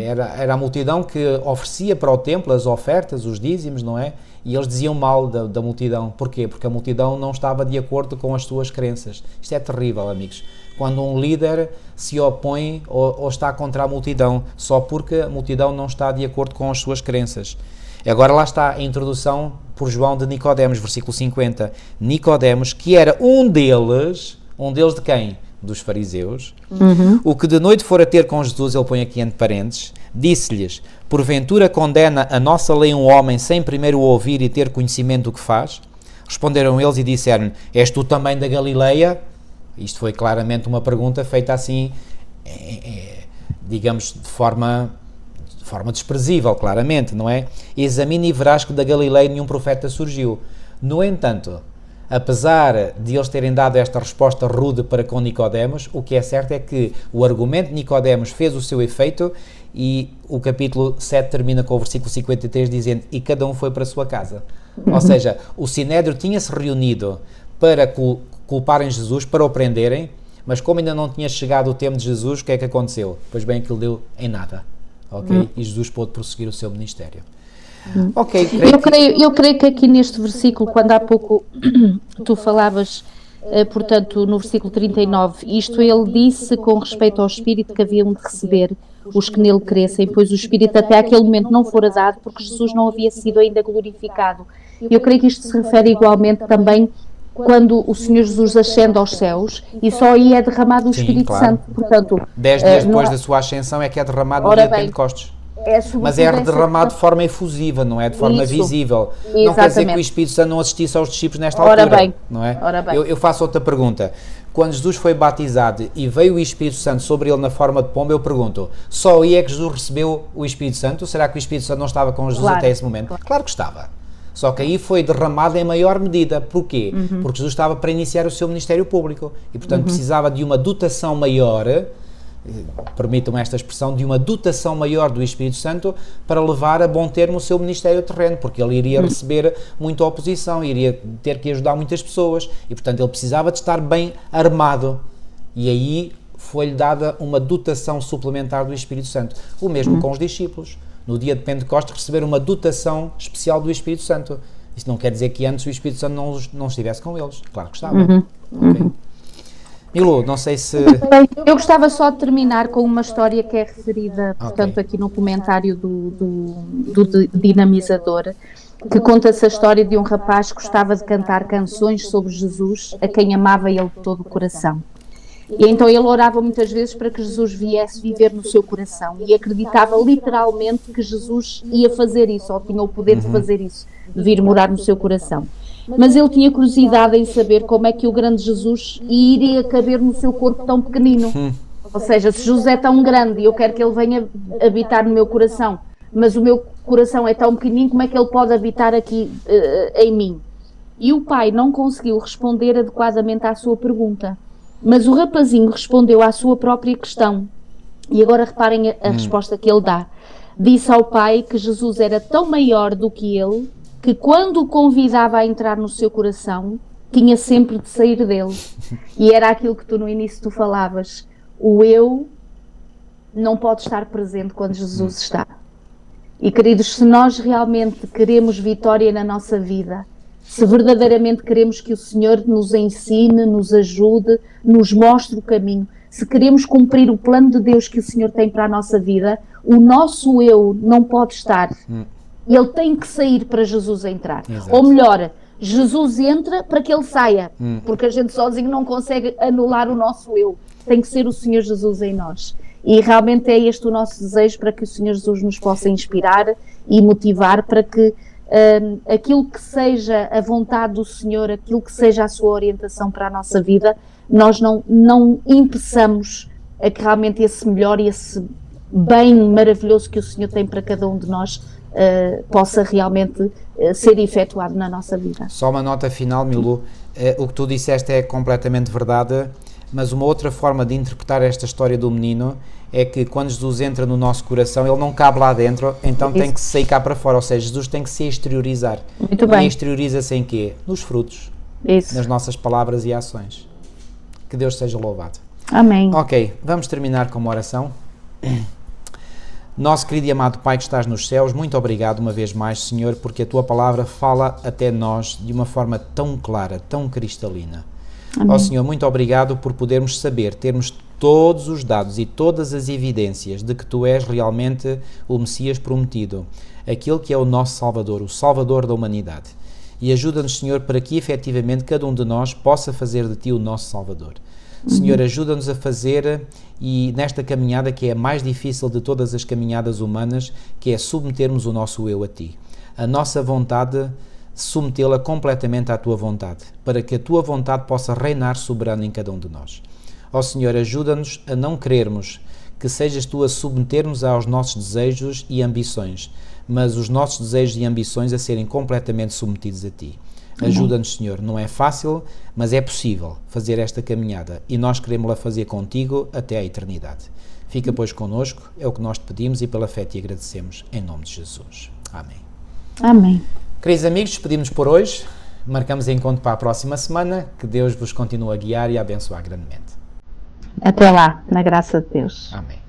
Era a multidão que oferecia para o templo as ofertas, os dízimos, não é? E eles diziam mal da multidão. Porquê? Porque a multidão não estava de acordo com as suas crenças. Isto é terrível, amigos. Quando um líder se opõe ou está contra a multidão, só porque a multidão não está de acordo com as suas crenças. Agora lá está a introdução por João de Nicodemos, versículo 50. Nicodemos, que era um deles de quem? Dos fariseus. O que de noite fora ter com Jesus, ele põe aqui entre parênteses, disse-lhes, porventura condena a nossa lei um homem sem primeiro o ouvir e ter conhecimento do que faz? Responderam eles e disseram, és tu também da Galileia? Isto foi claramente uma pergunta feita assim, digamos, de forma desprezível, claramente, não é? Examina e verás que da Galileia nenhum profeta surgiu. No entanto, apesar de eles terem dado esta resposta rude para com Nicodemos, o que é certo é que o argumento de Nicodemos fez o seu efeito e o capítulo 7 termina com o versículo 53 dizendo, e cada um foi para a sua casa. Ou seja, o Sinédrio tinha-se reunido para culparem Jesus, para o prenderem, mas como ainda não tinha chegado o tempo de Jesus, o que é que aconteceu? Pois bem, aquilo deu em nada. Ok? E Jesus pôde prosseguir o seu ministério. Ok. Eu creio que aqui neste versículo, quando há pouco tu falavas, portanto, no versículo 39, isto ele disse com respeito ao Espírito que haviam de receber os que nele crescem, pois o Espírito até aquele momento não fora dado, porque Jesus não havia sido ainda glorificado. Eu creio que isto se refere igualmente também quando o Senhor Jesus ascende aos céus e só aí é derramado o Espírito Santo. Portanto, 10 dias depois da sua ascensão é que é derramado no dia de Pentecostes. Mas é derramado de forma efusiva, não é de forma visível. Exatamente. Não quer dizer que o Espírito Santo não assistisse aos discípulos nesta altura. Não é? Eu faço outra pergunta. Quando Jesus foi batizado e veio o Espírito Santo sobre ele na forma de pomba, eu pergunto, só aí é que Jesus recebeu o Espírito Santo? Será que o Espírito Santo não estava com Jesus até esse momento? Claro que estava. Só que aí foi derramado em maior medida. Porquê? Porque Jesus estava para iniciar o seu ministério público e, portanto, precisava de uma dotação maior, permitam-me esta expressão, de uma dotação maior do Espírito Santo para levar a bom termo o seu ministério terreno, porque ele iria receber muita oposição, iria ter que ajudar muitas pessoas e, portanto, ele precisava de estar bem armado. E aí foi-lhe dada uma dotação suplementar do Espírito Santo. O mesmo com os discípulos. No dia de Pentecostes, receberam uma dotação especial do Espírito Santo. Isso não quer dizer que antes o Espírito Santo não estivesse com eles. Claro que estava. Okay. Milu, não sei se... Eu gostava só de terminar com uma história que é referida, portanto, aqui no comentário do Dinamizador, que conta-se a história de um rapaz que gostava de cantar canções sobre Jesus, a quem amava ele de todo o coração. E então ele orava muitas vezes para que Jesus viesse viver no seu coração e acreditava literalmente que Jesus ia fazer isso, ou tinha o poder de fazer isso, de vir morar no seu coração. Mas ele tinha curiosidade em saber como é que o grande Jesus iria caber no seu corpo tão pequenino. Ou seja, se Jesus é tão grande e eu quero que ele venha habitar no meu coração, mas o meu coração é tão pequenino, como é que ele pode habitar aqui em mim? E o pai não conseguiu responder adequadamente à sua pergunta. Mas o rapazinho respondeu à sua própria questão. E agora reparem a resposta que ele dá. Disse ao pai que Jesus era tão maior do que ele, que quando o convidava a entrar no seu coração, tinha sempre de sair dele. E era aquilo que tu no início falavas. O eu não pode estar presente quando Jesus está. E queridos, se nós realmente queremos vitória na nossa vida, se verdadeiramente queremos que o Senhor nos ensine, nos ajude, nos mostre o caminho, se queremos cumprir o plano de Deus que o Senhor tem para a nossa vida, o nosso eu não pode estar Ele tem que sair para Jesus entrar. Exato. Ou melhor, Jesus entra para que ele saia, porque a gente sozinho não consegue anular o nosso eu. Tem que ser o Senhor Jesus em nós. E realmente é este o nosso desejo, para que o Senhor Jesus nos possa inspirar e motivar para que aquilo que seja a vontade do Senhor, aquilo que seja a sua orientação para a nossa vida, nós não impeçamos a que realmente esse melhor e esse bem maravilhoso que o Senhor tem para cada um de nós possa realmente ser efetuado na nossa vida. Só uma nota final, Milu, o que tu disseste é completamente verdade, mas uma outra forma de interpretar esta história do menino é que quando Jesus entra no nosso coração, ele não cabe lá dentro, então tem que sair cá para fora, ou seja, Jesus tem que se exteriorizar. Muito bem. E exterioriza-se em quê? Nos frutos, nas nossas palavras e ações. Que Deus seja louvado. Amém. Ok, vamos terminar com uma oração. Nosso querido e amado Pai que estás nos céus, muito obrigado uma vez mais, Senhor, porque a Tua palavra fala até nós de uma forma tão clara, tão cristalina. Ó Senhor, muito obrigado por podermos saber, termos todos os dados e todas as evidências de que Tu és realmente o Messias prometido, aquele que é o nosso Salvador, o Salvador da humanidade. E ajuda-nos, Senhor, para que efetivamente cada um de nós possa fazer de Ti o nosso Salvador. Senhor, ajuda-nos a fazer, e nesta caminhada que é a mais difícil de todas as caminhadas humanas, que é submetermos o nosso eu a Ti. A nossa vontade, submetê-la completamente à Tua vontade, para que a Tua vontade possa reinar soberana em cada um de nós. Ó Senhor, ajuda-nos a não querermos que sejas Tu a submeter-nos aos nossos desejos e ambições, mas os nossos desejos e ambições a serem completamente submetidos a Ti. Ajuda-nos, Senhor. Não é fácil, mas é possível fazer esta caminhada e nós queremos-la fazer contigo até à eternidade. Fica, pois, connosco, é o que nós te pedimos e pela fé te agradecemos, em nome de Jesus. Amém. Amém. Queridos amigos, despedimos por hoje. Marcamos encontro para a próxima semana. Que Deus vos continue a guiar e a abençoar grandemente. Até lá, na graça de Deus. Amém.